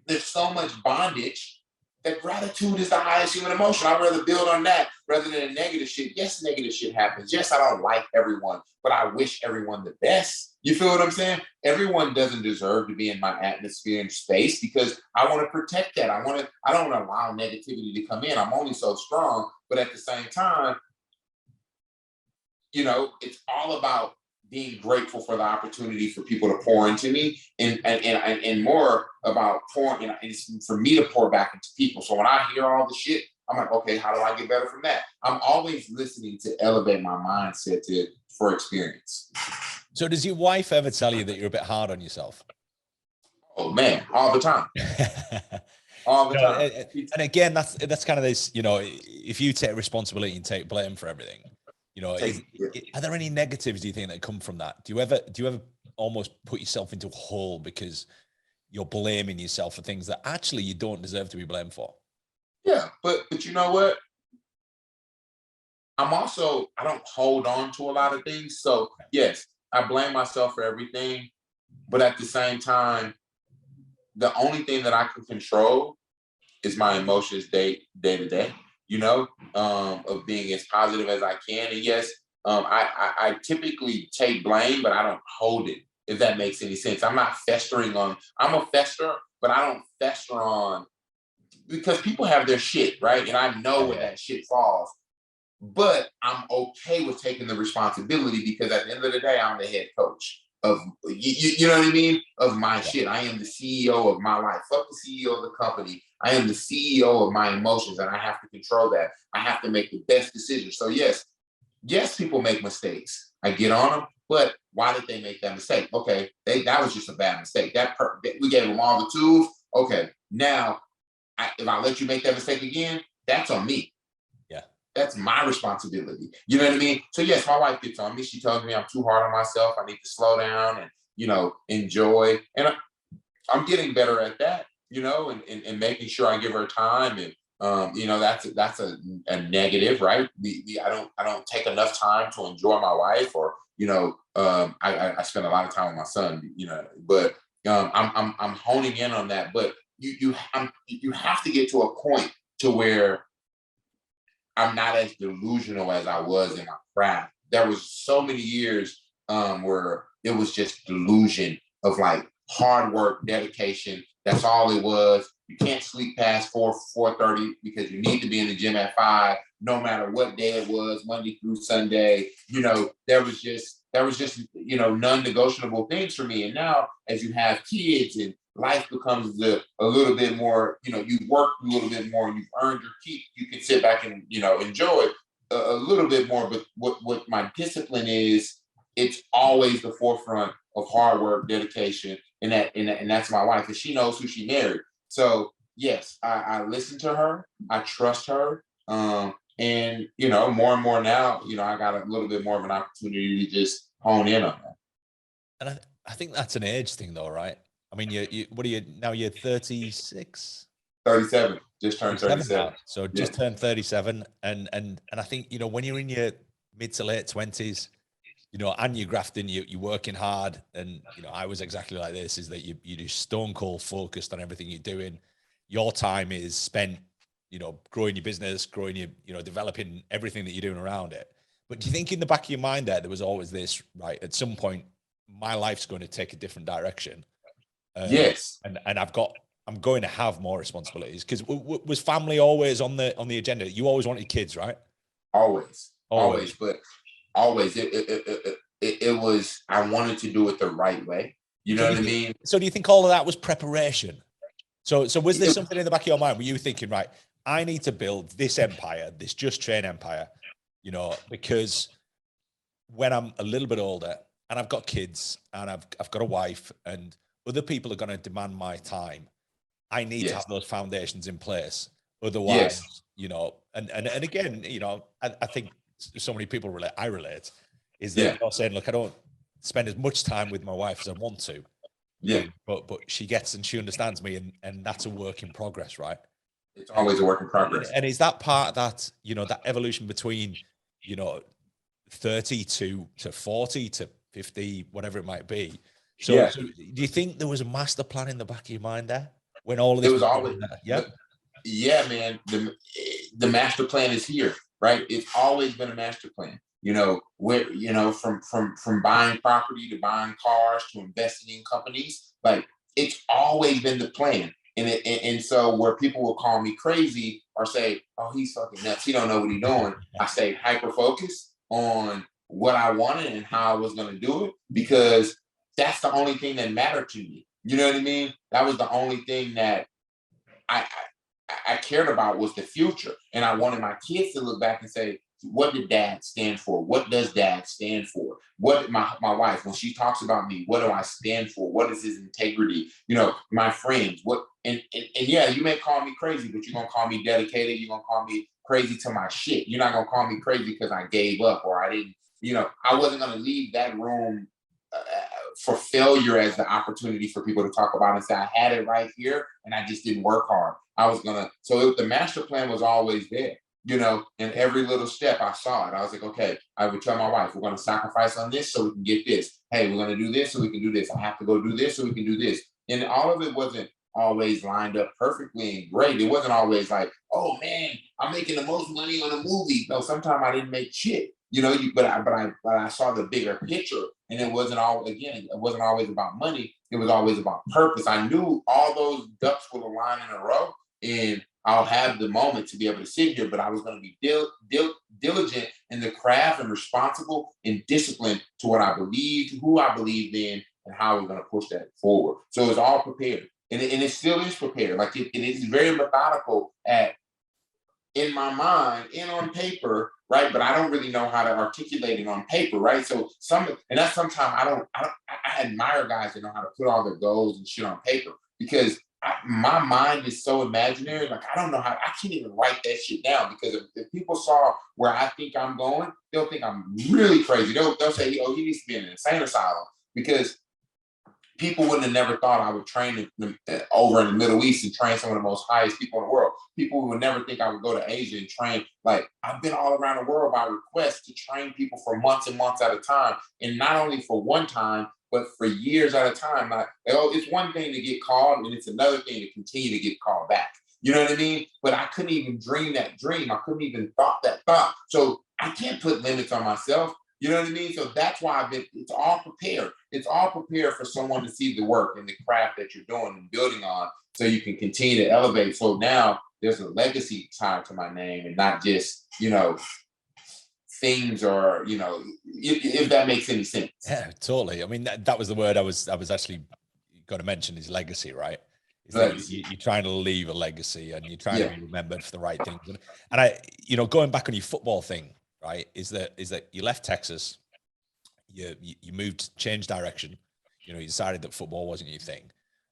there's so much bondage that gratitude is the highest human emotion. I'd rather build on that rather than negative shit. Yes, negative shit happens. Yes, I don't like everyone, but I wish everyone the best. You feel what I'm saying? Everyone doesn't deserve to be in my atmosphere and space, because I want to protect that. I don't want to allow negativity to come in. I'm only so strong, but at the same time, it's all about being grateful for the opportunity for people to pour into me, and more about pouring, and it's for me to pour back into people. So when I hear all the shit, I'm like, okay, how do I get better from that? I'm always listening to elevate my mindset for experience. So does your wife ever tell you that you're a bit hard on yourself? Oh man, all the time. All the time. And again, that's kind of this, if you take responsibility and take blame for everything, are there any negatives, do you think, that come from that? Do you ever almost put yourself into a hole because you're blaming yourself for things that actually you don't deserve to be blamed for? Yeah, but you know what? I don't hold on to a lot of things. So yes, I blame myself for everything, but at the same time, the only thing that I can control is my emotions day to day. Of being as positive as I can. And yes, I typically take blame, but I don't hold it, if that makes any sense. I'm not festering on, I'm a fester, but I don't fester on, because people have their shit, right? And I know when that shit falls, but I'm okay with taking the responsibility, because at the end of the day, I'm the head coach you know what I mean? Of my shit. I am the CEO of my life. Fuck the CEO of the company. I am the CEO of my emotions, and I have to control that. I have to make the best decisions. So yes, people make mistakes. I get on them, but why did they make that mistake? Okay, that was just a bad mistake. We gave them all the tools. Okay, now if I let you make that mistake again, that's on me. Yeah, that's my responsibility. You know what I mean? So yes, my wife gets on me. She tells me I'm too hard on myself. I need to slow down and enjoy. And I'm getting better at that. And making sure I give her time. And that's a negative, right? I don't take enough time to enjoy my wife, or I spend a lot of time with my son. But I'm honing in on that. But you have to get to a point to where I'm not as delusional as I was in my craft. There was so many years where it was just delusion of like hard work, dedication. That's all it was. You can't sleep past 4:30 because you need to be in the gym at 5, no matter what day it was, Monday through Sunday. There was just non-negotiable things for me. And now, as you have kids and life becomes a little bit more, you work a little bit more, you've earned your keep, you can sit back and, enjoy a little bit more. But what my discipline is, it's always the forefront of hard work, dedication, and that's my wife, and she knows who she married. So yes, I listen to her, I trust her, and more and more now, I got a little bit more of an opportunity to just hone in on that. And I think that's an age thing, though, right? I mean, what are you now? You're 36. 37, just turned 37 now. So just turned 37, and I think when you're in your mid to late 20s, and you're grafting, you're working hard, and I was exactly like this. Is that you do stone cold focused on everything you're doing. Your time is spent, growing your business, growing your, developing everything that you're doing around it. But do you think in the back of your mind there was always this, right? At some point, my life's going to take a different direction. Yes, and I'm going to have more responsibilities. Because was family always on the agenda? You always wanted kids, right? Always. But always it was, I wanted to do it the right way. You know what I mean? So do you think all of that was preparation? So was there something in the back of your mind? Were you thinking, right, I need to build this empire, this Just Train empire, because when I'm a little bit older and I've got kids and I've got a wife and other people are going to demand my time, I need to have those foundations in place. Otherwise, and again, I think so many people relate, is that you're saying, look, I don't spend as much time with my wife as I want to. Yeah. But she gets and she understands me, and that's a work in progress, right? It's always a work in progress. And is that part of that, that evolution between, 30 to 40 to 50, whatever it might be. So do you think there was a master plan in the back of your mind there when all of this was always there? Yeah, man. The master plan is here, right? It's always been a master plan. Where from buying property to buying cars to investing in companies, like it's always been the plan. And so where people will call me crazy or say, "Oh, he's fucking nuts. He don't know what he's doing," I stay hyper focused on what I wanted and how I was going to do it, because that's the only thing that mattered to me. You know what I mean? That was the only thing that I cared about, was the future. And I wanted my kids to look back and say, what did dad stand for? What does dad stand for? What my wife, when she talks about me, what do I stand for? What is his integrity? My friends, and yeah, you may call me crazy, but you're going to call me dedicated. You're going to call me crazy to my shit. You're not going to call me crazy because I gave up or I didn't, I wasn't going to leave that room for failure as the opportunity for people to talk about and say, I had it right here and I just didn't work hard. The master plan was always there, and every little step I saw it. I was like, okay, I would tell my wife, we're going to sacrifice on this so we can get this. Hey, we're going to do this so we can do this. I have to go do this so we can do this. And all of it wasn't always lined up perfectly and great. It wasn't always like, oh man, I'm making the most money on a movie. No, sometimes I didn't make shit. But I saw the bigger picture, and it wasn't always about money. It was always about purpose. I knew all those ducks would align in a row, and I'll have the moment to be able to sit here, but I was going to be diligent in the craft and responsible and disciplined to what I believed, who I believed in, and how we're going to push that forward. So it's all prepared. And it still is prepared. Like it is very methodical in my mind and on paper, right? But I don't really know how to articulate it on paper, right? So that's sometimes I admire guys that know how to put all their goals and shit on paper, because my mind is so imaginary. Like I don't know how, I can't even write that shit down, because if people saw where I think I'm going, they'll think I'm really crazy. They'll say, oh, he needs to be in an insane asylum, because people wouldn't have never thought I would train over in the Middle East and train some of the most highest people in the world. People would never think I would go to Asia and train. Like I've been all around the world by request to train people for months and months at a time. And not only for one time, but for years at a time. Like, it's one thing to get called, and it's another thing to continue to get called back. You know what I mean? But I couldn't even dream that dream. I couldn't even thought that thought. So I can't put limits on myself. You know what I mean? So that's why it's all prepared. It's all prepared for someone to see the work and the craft that you're doing and building on, so you can continue to elevate. So now there's a legacy tied to my name, and not just, things, or, if that makes any sense. Yeah, totally. I mean, that was the word I was actually going to mention, is legacy, right? You're trying to leave a legacy, and you're trying to be remembered for the right things. And I, going back on your football thing, right, is that you left Texas, you moved, changed direction, you decided that football wasn't your thing.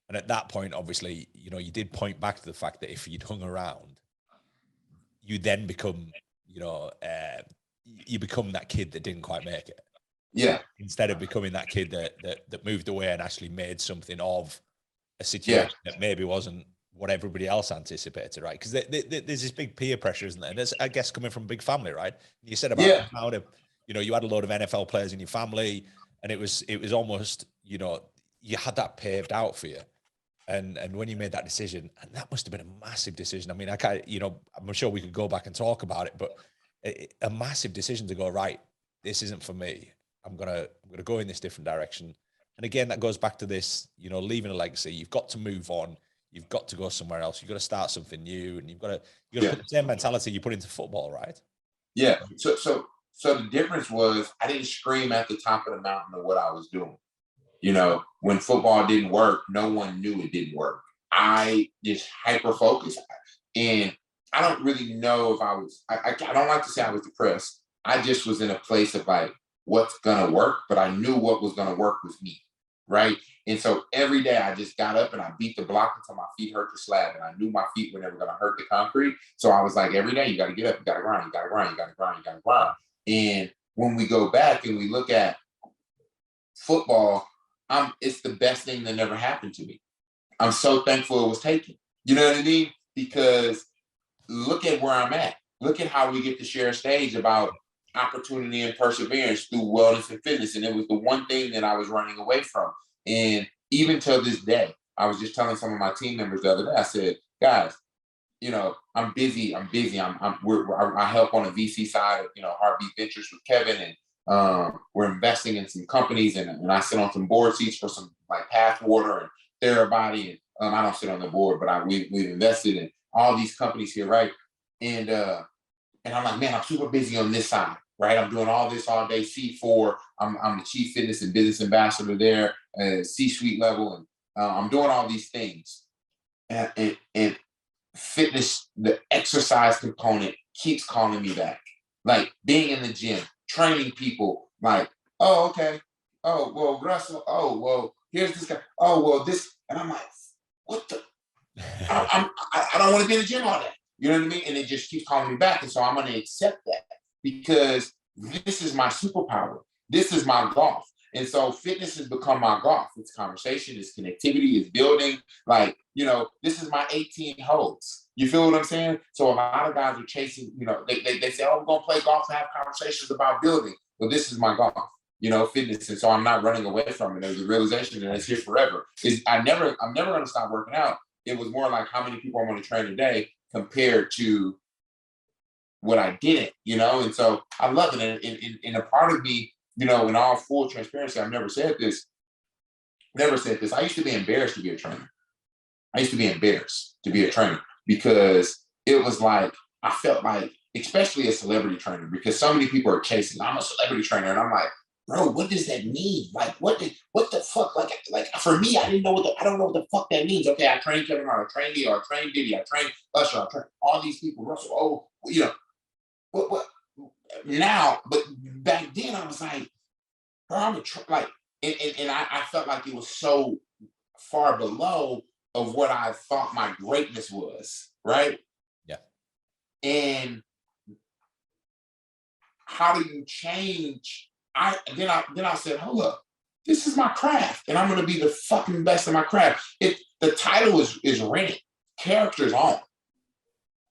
And at that point, obviously, you did point back to the fact that if you'd hung around, you then become, you become that kid that didn't quite make it. Yeah. Instead of becoming that kid that moved away and actually made something of a situation that maybe wasn't what everybody else anticipated, right? Because there's this big peer pressure, isn't there? And there's, I guess, coming from a big family, right? You said about how you had a load of NFL players in your family, and it was almost, you had that paved out for you. And when you made that decision, and that must have been a massive decision. I mean, I can't, I'm sure we could go back and talk about it, but a massive decision to go, right, this isn't for me. I'm gonna go in this different direction. And again, that goes back to this, leaving a legacy. You've got to move on. You've got to go somewhere else. You've got to start something new, and you've got to put the same mentality you put into football, right? Yeah. So the difference was, I didn't scream at the top of the mountain of what I was doing. When football didn't work, no one knew it didn't work. I just hyper focused, and I don't really know if I was. I don't like to say I was depressed. I just was in a place of like, what's gonna work, but I knew what was gonna work was me, right? And so every day I just got up and I beat the block until my feet hurt the slab, and I knew my feet were never gonna hurt the concrete. So I was like, every day you got to get up, you got to grind, you got to grind, you got to grind, you got to grind. And when we go back and we look at football, it's the best thing that never happened to me. I'm so thankful it was taken. You know what I mean? Because look at where I'm at. Look at how we get to share a stage about opportunity and perseverance through wellness and fitness. And it was the one thing that I was running away from. And even till this day, I was just telling some of my team members the other day, I said, guys, I'm busy. I help on the VC side of, Heartbeat Ventures with Kevin, and we're investing in some companies, and I sit on some board seats for some like Pathwater and Therabody. And I don't sit on the board, but we've invested in all these companies here, right? And I'm like, man, I'm super busy on this side, right? I'm doing all this all day. C4, I'm the chief fitness and business ambassador there, C-suite level, and I'm doing all these things. And fitness, the exercise component keeps calling me back. Like being in the gym, training people, like, oh, okay. Oh, well, Russell, oh, well, here's this guy. Oh, well, this. And I'm like, what the? I don't want to be in the gym all day. You know what I mean? And it just keeps calling me back. And so I'm going to accept that, because this is my superpower. This is my golf. And so fitness has become my golf. It's conversation, it's connectivity, it's building. Like, this is my 18 holes. You feel what I'm saying? So a lot of guys are chasing, they say, oh, we're going to play golf and have conversations about building. Well, this is my golf, fitness. And so I'm not running away from it. There's a realization that it's here forever. I'm never going to stop working out. It was more like how many people I'm going to train today compared to what I didn't, And so I love it. And a part of me, in all full transparency, I've never said this. I used to be embarrassed to be a trainer. I used to be embarrassed to be a trainer because it was like, I felt like, especially a celebrity trainer, because so many people are chasing, I'm a celebrity trainer. And I'm like, bro, what does that mean? Like, what the fuck? Like for me, I don't know what the fuck that means. Okay, I trained Kevin Hart, I trained Leo, I trained Diddy, I trained Usher, I trained all these people, Russell, what now, but back then I was like, bro, like, and I felt like it was so far below of what I thought my greatness was, right? Yeah. And how do you change? Then I said, hold up, this is my craft, and I'm gonna be the fucking best in my craft. The title is rented, characters on.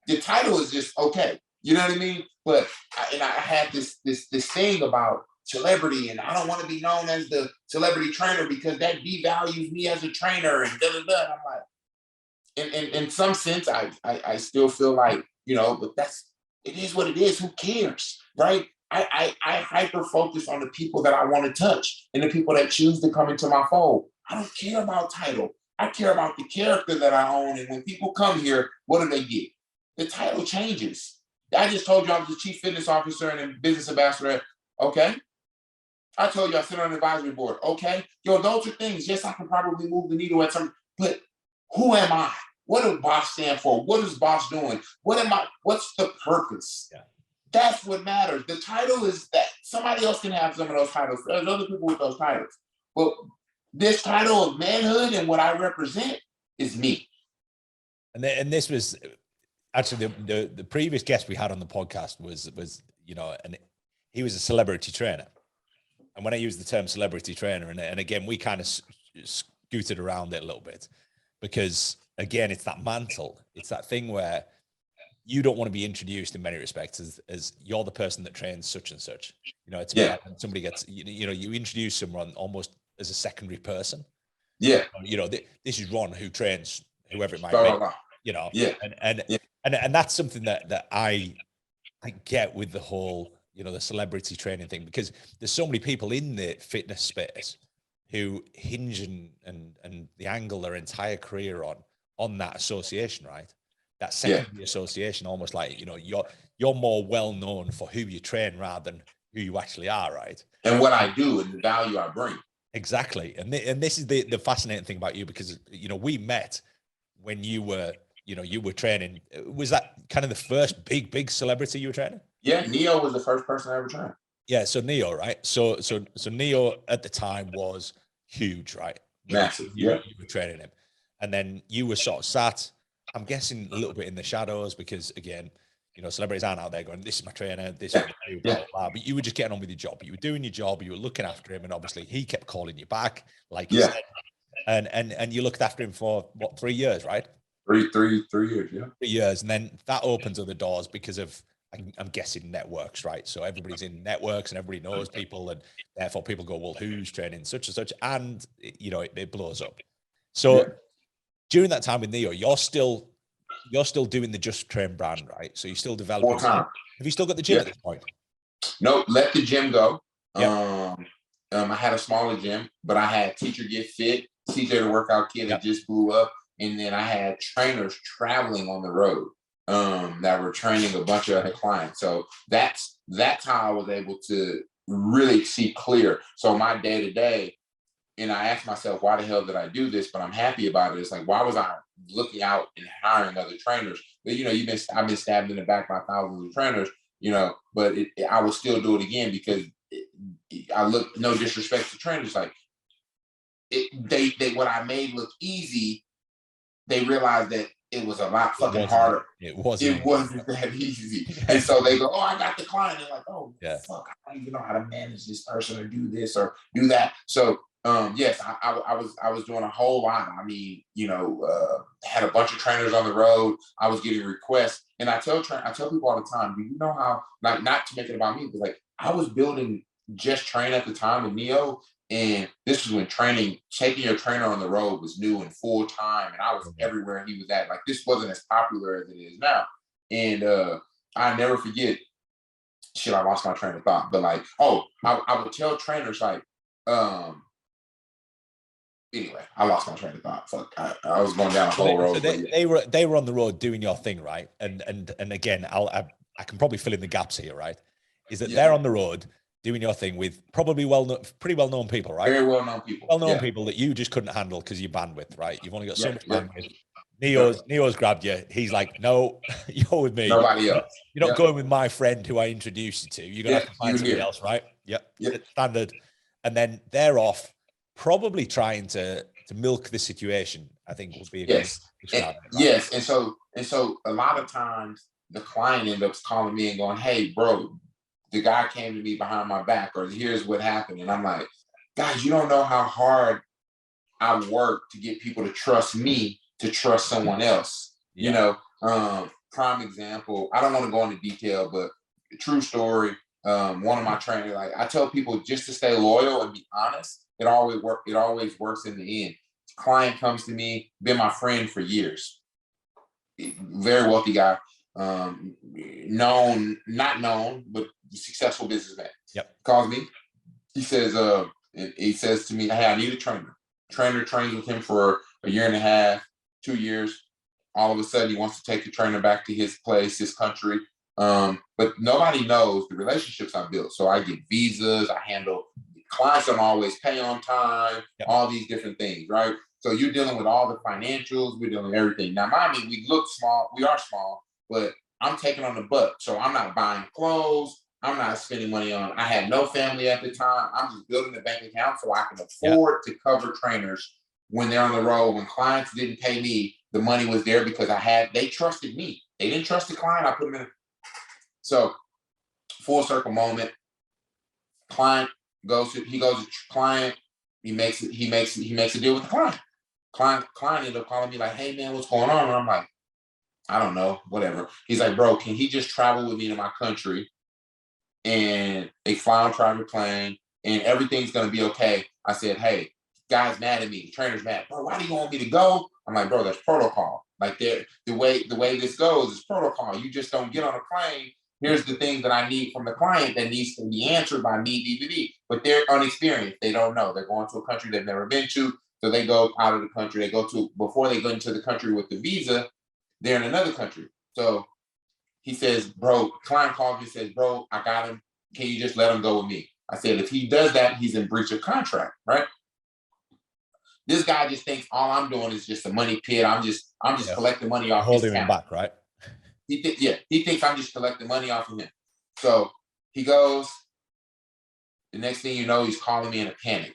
The title is just okay, you know what I mean? But I had this thing about celebrity, and I don't want to be known as the celebrity trainer because that devalues me as a trainer, and da da da. And I'm like, in some sense, I still feel like, but it is what it is. Who cares, right? I hyper focus on the people that I want to touch and the people that choose to come into my fold. I don't care about title. I care about the character that I own. And when people come here, what do they get? The title changes. I just told you I was the chief fitness officer and a business ambassador. Okay. I told you I sit on an advisory board. Okay. Those are things. Yes, I can probably move the needle at some, but who am I? What does boss stand for? What is boss doing? What am I? What's the purpose? Yeah. That's what matters. The title is that somebody else can have some of those titles. There's other people with those titles. But this title of manhood and what I represent is me. And this was actually the previous guest we had on the podcast was and he was a celebrity trainer. And when I use the term celebrity trainer, and again, we kind of scooted around it a little bit, because again, it's that mantle. It's that thing where you don't want to be introduced in many respects as you're the person that trains such and such. It's like when somebody gets, you introduce someone almost as a secondary person. Yeah. This is Ron who trains whoever it might be. Yeah. And that's something that I get with the whole, the celebrity training thing, because there's so many people in the fitness space who hinge and the angle their entire career on that association, right? That secondary association, almost like, you're more well known for who you train rather than who you actually are, right? And what I do and the value I bring. Exactly. And this is the fascinating thing about you, because, we met when you were training. Was that kind of the first big celebrity you were training? Yeah, Neo was the first person I ever trained. Yeah, so Neo, right? So Neo at the time was huge, right? Massive. You were training him. And then you were sort of sat, I'm guessing, a little bit in the shadows, because again, celebrities aren't out there going, this is my trainer, this is what I do, blah, blah, blah. But you were just getting on with your job. You were doing your job, you were looking after him, and obviously he kept calling you back, like you said. And you looked after him for what, 3 years, right? 3 years, yeah. 3 years. And then that opens other doors because of, I'm guessing, networks, right? So everybody's in networks and everybody knows people, and therefore people go, well, who's training such and such? And, it blows up. So during that time with Neo, you're still doing the Just Train brand, right? So you're still developing. Full time. Have you still got the gym at this point? Nope, let the gym go. I had a smaller gym, but I had Teacher Get Fit, CJ the Workout Kid that just blew up. And then I had trainers traveling on the road that were training a bunch of other clients. So that's how I was able to really see clear. So my day to day, and I asked myself, why the hell did I do this? But I'm happy about it. It's like, why was I looking out and hiring other trainers? But I've been stabbed in the back by thousands of trainers, but I will still do it again, because I look, no disrespect to trainers, like they what I made look easy, they realized that it was a lot fucking harder. It wasn't that easy. And so they go, oh, I got the client. They're like, oh, fuck, I don't even know how to manage this person or do this or do that. So yes, I was doing a whole lot. I mean, had a bunch of trainers on the road. I was getting requests, and I tell people all the time, do you know how, like, not to make it about me, but like, I was building Just Train at the time with Neo. And this was when taking your trainer on the road was new and full time. And I was everywhere he was at. Like, this wasn't as popular as it is now. And I never forget, shit, I lost my train of thought. But like, I would tell trainers, like, anyway, I lost my train of thought. Fuck, I was going down a whole road. So they were on the road doing your thing, right? And again, I can probably fill in the gaps here, right? Is that they're on the road doing your thing with probably pretty well known people, right? Very well known people. Well known people that you just couldn't handle because of your bandwidth, right? You've only got so much bandwidth. Yep. Neo's grabbed you. He's like, no, you're with me. Nobody else. You're not going with my friend who I introduced you to. You're gonna have to find somebody else, right? Yep. Standard. And then they're off, probably trying to milk the situation. I think would be a good describe it, right? Yes. And so a lot of times the client ends up calling me and going, "Hey, bro, the guy came to me behind my back," or "Here's what happened." And I'm like, guys, you don't know how hard I work to get people to trust me to trust someone else. You know, prime example, I don't want to go into detail, but true story. One of my trainers, like, I tell people just to stay loyal and be honest. It always works in the end. Client comes to me, been my friend for years. Very wealthy guy, not known, but successful businessman. Calls me. He says to me, "Hey, I need a trainer." Trainer trains with him for a year and a half, 2 years. All of a sudden, he wants to take the trainer back to his place, his country. But nobody knows the relationships I built. So I get visas, I handle clients don't always pay on time, all these different things, right? So you're dealing with all the financials, we're dealing with everything. Now, mind me, we look small, we are small, but I'm taking on the butt. So I'm not buying clothes, I'm not spending money on, I had no family at the time. I'm just building a bank account so I can afford to cover trainers when they're on the road. When clients didn't pay me, the money was there because they trusted me. They didn't trust the client, I put them in. So full circle moment, client goes to client, he makes a deal with the client. Client ended up calling me like, "Hey man, what's going on?" And I'm like, "I don't know, whatever." He's like, "Bro, can he just travel with me to my country and they fly on private plane and everything's gonna be okay?" I said, "Hey, guy's mad at me, the trainer's mad. Bro, why do you want me to go?" I'm like, "Bro, that's protocol. Like the way this goes is protocol. You just don't get on a plane. Here's the things that I need from the client that needs to be answered by me, DVD." But they're unexperienced. They don't know. They're going to a country they've never been to. So they go out of the country. Before they go into the country with the visa, they're in another country. So he says, "Bro," client calls me and says, "Bro, I got him. Can you just let him go with me?" I said, "If he does that, he's in breach of contract, right?" This guy just thinks all I'm doing is just a money pit. I'm just collecting money off his account. Holding him back, right? He thinks I'm just collecting money off of him. So he goes, the next thing you know, he's calling me in a panic.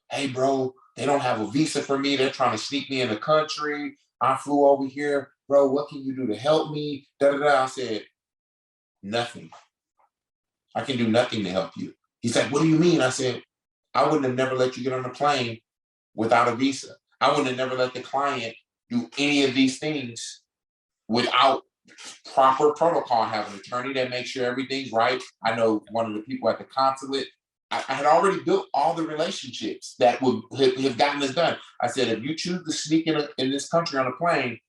"Hey, bro, they don't have a visa for me. They're trying to sneak me in the country. I flew over here. Bro, what can you do to help me?" I said, "Nothing. I can do nothing to help you." He's like, "What do you mean?" I said, "I wouldn't have never let you get on a plane without a visa. I wouldn't have never let the client do any of these things without proper protocol. I have an attorney that makes sure everything's right. I know one of the people at the consulate. I had already built all the relationships that would have gotten this done." I said, "If you choose to sneak in this country on a plane,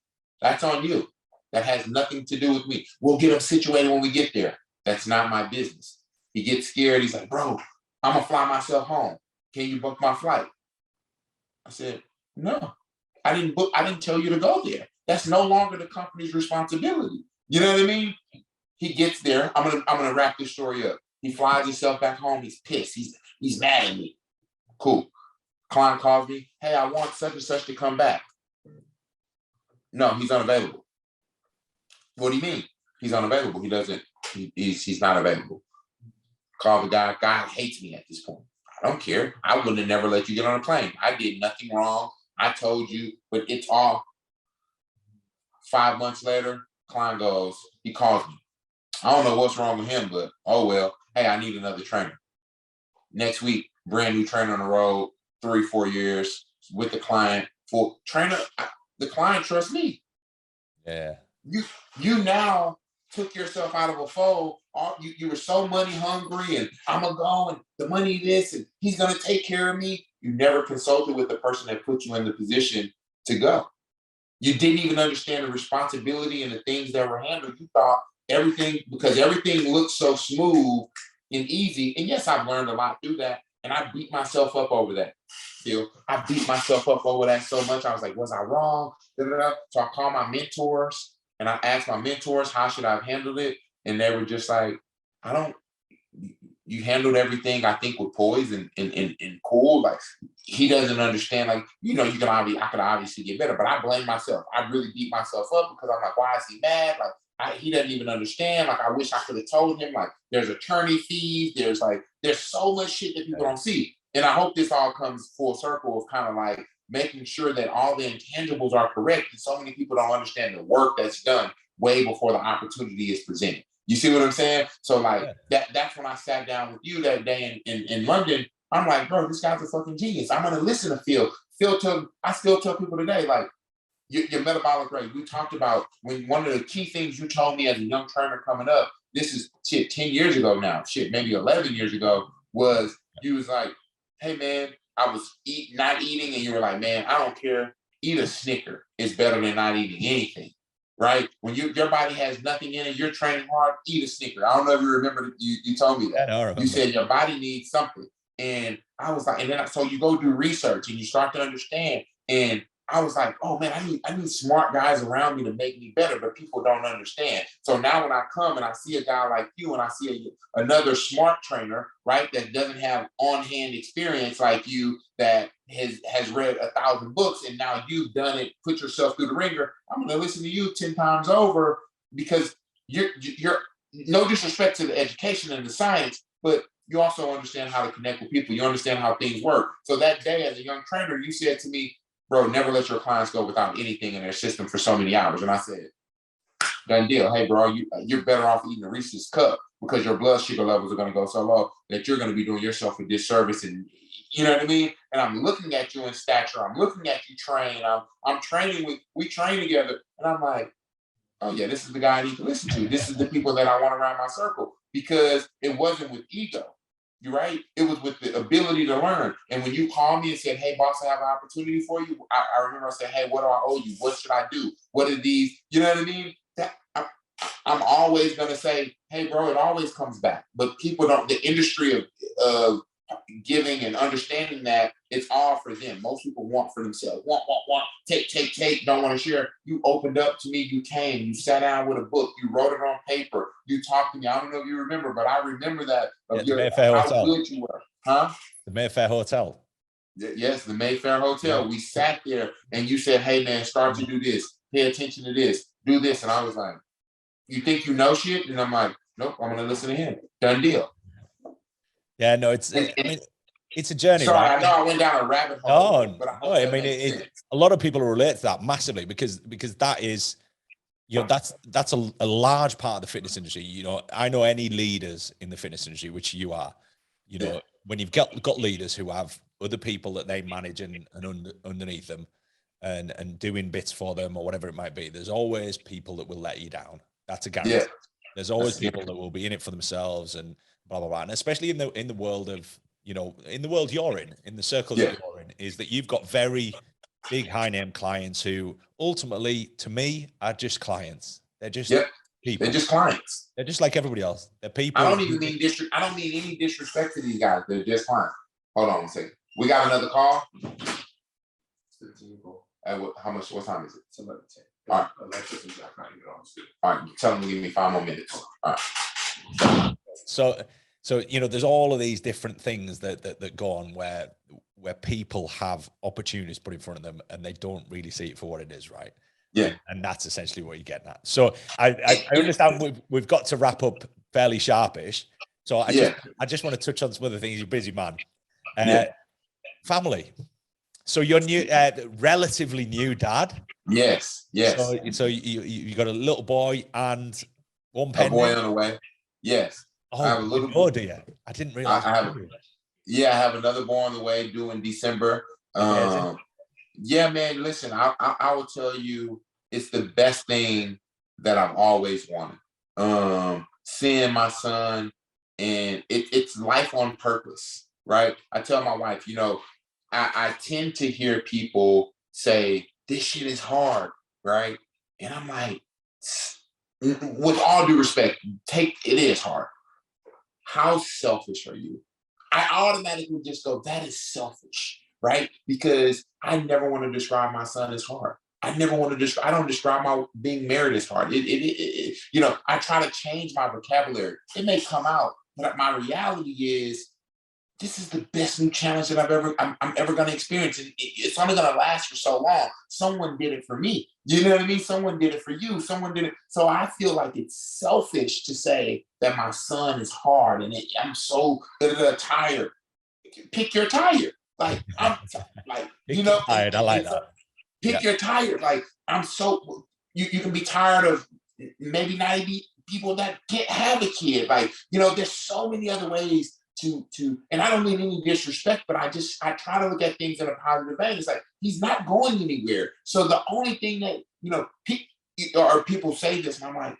that's on you. That has nothing to do with me. We'll get them situated when we get there. That's not my business." He gets scared. He's like, "Bro, I'm gonna fly myself home. Can you book my flight?" I said, "No, I didn't tell you to go there. That's no longer the company's responsibility." You know what I mean? He gets there. I'm gonna wrap this story up. He flies himself back home. He's pissed. He's mad at me. Cool. Client calls me. "Hey, I want such and such to come back." "No, he's unavailable." "What do you mean? He's unavailable. He doesn't. He's not available." Call the guy. Guy hates me at this point. I don't care. I wouldn't have never let you get on a plane. I did nothing wrong. I told you, but it's all. 5 months later, client he calls me. I don't know what's wrong with him, but oh well. "Hey, I need another trainer." Next week, brand new trainer on the road, 3-4 years with the client. For trainer, the client trusts me. Yeah. You now took yourself out of a fold. You were so money hungry, and I'm gonna go and the money this, and he's gonna take care of me. You never consulted with the person that put you in the position to go. You didn't even understand the responsibility and the things that were handled. You thought because everything looked so smooth and easy. And yes, I've learned a lot through that, and I beat myself up over that. Still, I beat myself up over that so much. I was like, was I wrong? Da-da-da. So I called my mentors and I asked my mentors, how should I have handled it? And they were just like, I don't, you handled everything, I think, with poise and cool. Like, he doesn't understand. Like, you know, I could obviously get better, but I blame myself. I really beat myself up because I'm like, why is he mad? Like, he doesn't even understand. Like, I wish I could have told him. Like, there's attorney fees. There's so much shit that people don't see. And I hope this all comes full circle of kind of like making sure that all the intangibles are correct. And so many people don't understand the work that's done way before the opportunity is presented. You see what I'm saying? So like that's when I sat down with you that day in London. I'm like, bro, this guy's a fucking genius. I'm gonna listen to Phil. I still tell people today, like, your metabolic rate. We talked about when one of the key things you told me as a young trainer coming up, this is 10 years ago now, maybe 11 years ago, was you was like, hey man, I was not eating, and you were like, man, I don't care. Eat a Snicker. It's better than not eating anything. Right? When your body has nothing in it, you're training hard, eat a Snicker. I don't know if you remember, you told me that. I you said your body needs something. And I was like, and then so you go do research and you start to understand. And I was like, oh man, I need smart guys around me to make me better, but people don't understand. So now when I come and I see a guy like you and I see another smart trainer, right, that doesn't have on-hand experience like you, that has read 1,000 books and now you've done it, put yourself through the ringer, I'm going to listen to you 10 times over, because you're no disrespect to the education and the science, but you also understand how to connect with people. You understand how things work. So that day as a young trainer, you said to me, bro, never let your clients go without anything in their system for so many hours. And I said, done deal. Hey, bro, you're better off eating a Reese's cup, because your blood sugar levels are going to go so low that you're going to be doing yourself a disservice. And you know what I mean? And I'm looking at you in stature. I'm looking at you train. I'm training we train together. And I'm like, oh yeah, this is the guy I need to listen to. This is the people that I want around my circle, because it wasn't with ego. You're right. It was with the ability to learn. And when you called me and said, hey, boss, I have an opportunity for you, I remember I said, hey, what do I owe you? What should I do? What are these? You know what I mean? I'm always going to say, hey, bro, it always comes back. But people don't, the industry of giving and understanding that it's all for them. Most people want for themselves. Want, take, don't want to share. You opened up to me, you came, you sat down with a book, you wrote it on paper, you talked to me. I don't know if you remember, but I remember that of how good you were. Huh? The Mayfair Hotel. Yes, the Mayfair Hotel. We sat there and you said, hey man, start to do this, pay attention to this, do this. And I was like, you think you know shit? And I'm like, nope, I'm gonna listen to him. Done deal. Yeah, no, it's a journey, sorry, right? I know I went down a rabbit hole. I mean, a lot of people relate to that massively, because that is, you know, that's a large part of the fitness industry. You know, I know any leaders in the fitness industry, which you are, you know, when you've got leaders who have other people that they manage and underneath them and doing bits for them or whatever it might be, there's always people that will let you down. That's a guarantee. There's always people that will be in it for themselves and blah, blah, blah. And especially in the world of, you know, in the world you're in the circle that you're in, is that you've got very big high name clients who ultimately, to me, are just clients. They're just people. They're just clients. They're just like everybody else. They're people. I don't mean any disrespect to these guys. They're just clients. Hold on a second. We got another call. What time is it? It's 11:10. All right. Alexis and Jack, all right. Tell them to give me 5 more minutes. All right. So you know, there's all of these different things that go on where people have opportunities put in front of them and they don't really see it for what it is, right? Yeah. And that's essentially what you're getting at. So I understand we've got to wrap up fairly sharpish. So I just want to touch on some other things. You're a busy man. Family. So you're new, relatively new dad. Yes. So you got a little boy and one pending. A boy on the way. Yes. Oh, I have a little boy. Do you? I didn't realize. I have another boy on the way due in December. Yeah, man. Listen, I will tell you, it's the best thing that I've always wanted. Seeing my son, and it's life on purpose, right? I tell my wife, you know, I tend to hear people say, this shit is hard, right? And I'm like, with all due respect, it is hard. How selfish are you? I automatically just go, that is selfish. right? Because I never want to describe my son as hard. I don't describe my being married as hard. You know, I try to change my vocabulary. It may come out, but my reality is this is the best new challenge that I'm ever going to experience. And it's only going to last for so long. Someone did it for me. You know what I mean? Someone did it for you. Someone did it. So I feel like it's selfish to say that my son is hard and I'm so tired. Pick your tire. Like you know, tired. I like that. Pick your tire. Like I'm so you can be tired of maybe not even people that can't have a kid. Like, you know, there's so many other ways to and I don't mean any disrespect, but I try to look at things in a positive way. It's like he's not going anywhere. So the only thing that, you know, or people say this, and I'm like,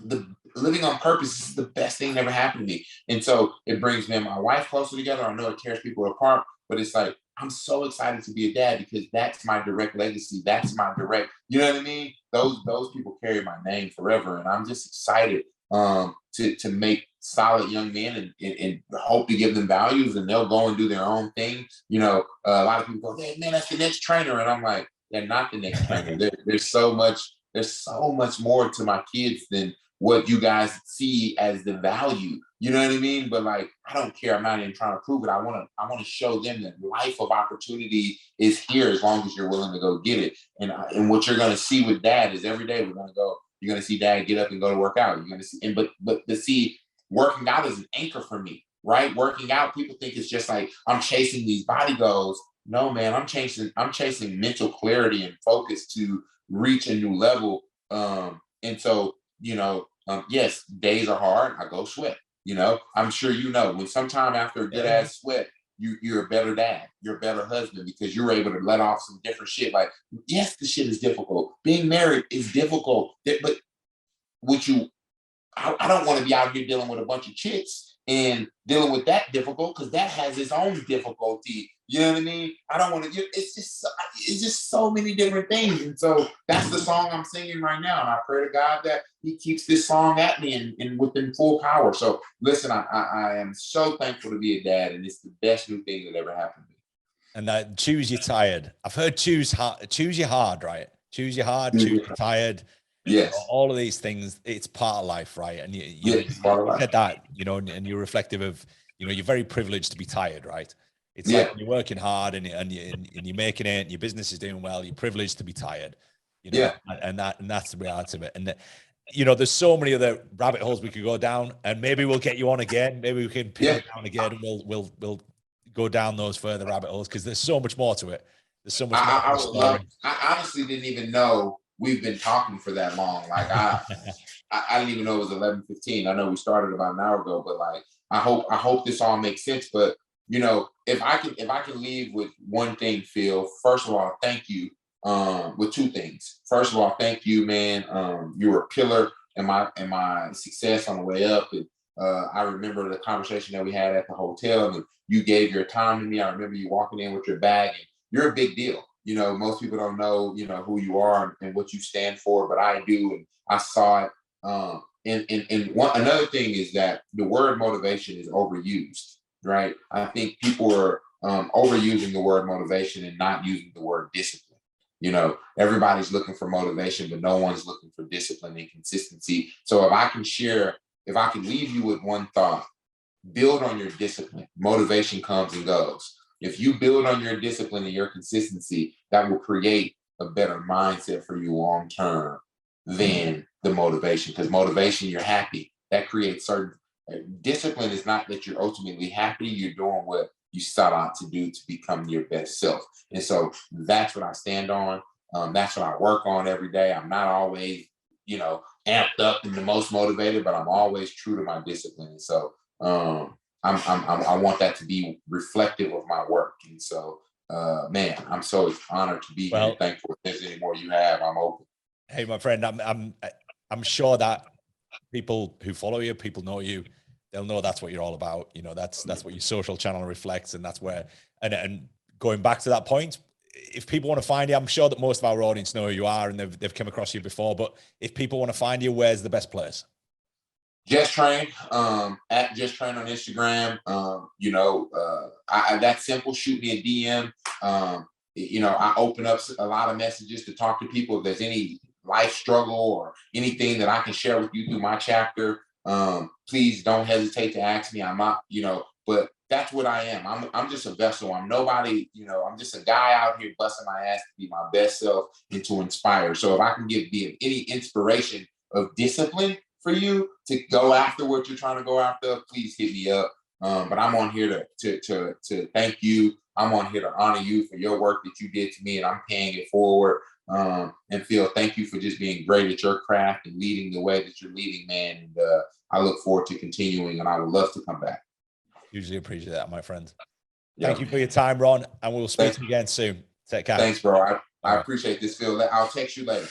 the living on purpose is the best thing that ever happened to me. And so it brings me and my wife closer together. I know it tears people apart, but it's like I'm so excited to be a dad because that's my direct legacy. That's my direct, you know what I mean? Those people carry my name forever. And I'm just excited to make solid young men and hope to give them values, and they'll go and do their own thing. You know, a lot of people go, hey man, that's the next trainer. And I'm like, they're not the next trainer. There's so much more to my kids than what you guys see as the value. You know what I mean? But like, I don't care. I'm not even trying to prove it. I want to show them that life of opportunity is here as long as you're willing to go get it. And what you're going to see with dad is every day you're going to see dad get up and go to work out. You're going to see, but to see working out is an anchor for me, right? Working out, people think it's just like I'm chasing these body goals. No, man, I'm chasing mental clarity and focus to reach a new level. And so, you know, yes, days are hard. I go sweat. You know, I'm sure you know when sometime after a good ass sweat, you're a better dad, you're a better husband because you're able to let off some different shit. Like, yes, the shit is difficult. Being married is difficult, but I don't want to be out here dealing with a bunch of chicks and dealing with that difficult because that has its own difficulty. You know what I mean? I don't want to. It's just so many different things, and so that's the song I'm singing right now. And I pray to God that He keeps this song at me and within full power. So listen, I am so thankful to be a dad, and it's the best new thing that ever happened to me. And that choose your tired. I've heard choose your hard, right? Choose your hard, choose your tired. Yes. All of these things, it's part of life, right? And you said that, you know, and you're reflective of, you know, you're very privileged to be tired, right? It's like you're working hard and you're making it, and your business is doing well. You're privileged to be tired, you know, and that's the reality of it. And you know, there's so many other rabbit holes we could go down, and maybe we'll get you on again. Maybe we can pin it down again, and we'll go down those further rabbit holes because there's so much more to it. There's so much more. I honestly didn't even know we've been talking for that long. Like I didn't even know it was 11:15. I know we started about an hour ago, but like I hope this all makes sense. But you know, if I can leave with one thing, Phil, first of all, thank you. With two things. First of all, thank you, man. You were a pillar in my success on the way up. And I remember the conversation that we had at the hotel, and you gave your time to me. I remember you walking in with your bag, and you're a big deal. You know, most people don't know, you know, who you are and what you stand for, but I do, and I saw it. Another thing is that the word motivation is overused, right? I think people are overusing the word motivation and not using the word discipline. You know, everybody's looking for motivation, but no one's looking for discipline and consistency. So if I can leave you with one thought, build on your discipline. Motivation comes and goes. If you build on your discipline and your consistency, that will create a better mindset for you long term than the motivation. Because motivation, you're happy. That creates certain discipline is not that you're ultimately happy. You're doing what you set out to do to become your best self. And so that's what I stand on. That's what I work on every day. I'm not always, you know, amped up and the most motivated, but I'm always true to my discipline. And so I want that to be reflective of my work. And so, man, I'm so honored to be here. Thankful. If there's any more you have, I'm open. Hey, my friend, I'm sure that people who follow you, people know you, they'll know that's what you're all about. You know, that's what your social channel reflects. And that's where, and going back to that point, if people want to find you, I'm sure that most of our audience know who you are and they've come across you before, but if people want to find you, where's the best place? Just Train, at Just Train on Instagram. That's simple. Shoot me a DM. I open up a lot of messages to talk to people. If there's any life struggle or anything that I can share with you through my chapter, please don't hesitate to ask me. I'm not, but that's what I am. I'm just a vessel. I'm nobody, I'm just a guy out here busting my ass to be my best self and to inspire. So if I can be any inspiration of discipline for you to go after what you're trying to go after, please hit me up. But I'm on here to thank you. I'm on here to honor you for your work that you did to me, and I'm paying it forward. And Phil, thank you for just being great at your craft and leading the way that you're leading, man. And I look forward to continuing, and I would love to come back. Hugely appreciate that, my friend. Thank you for your time, Ron, and we'll speak again soon. Take care. Thanks, bro. I appreciate this, Phil. I'll text you later.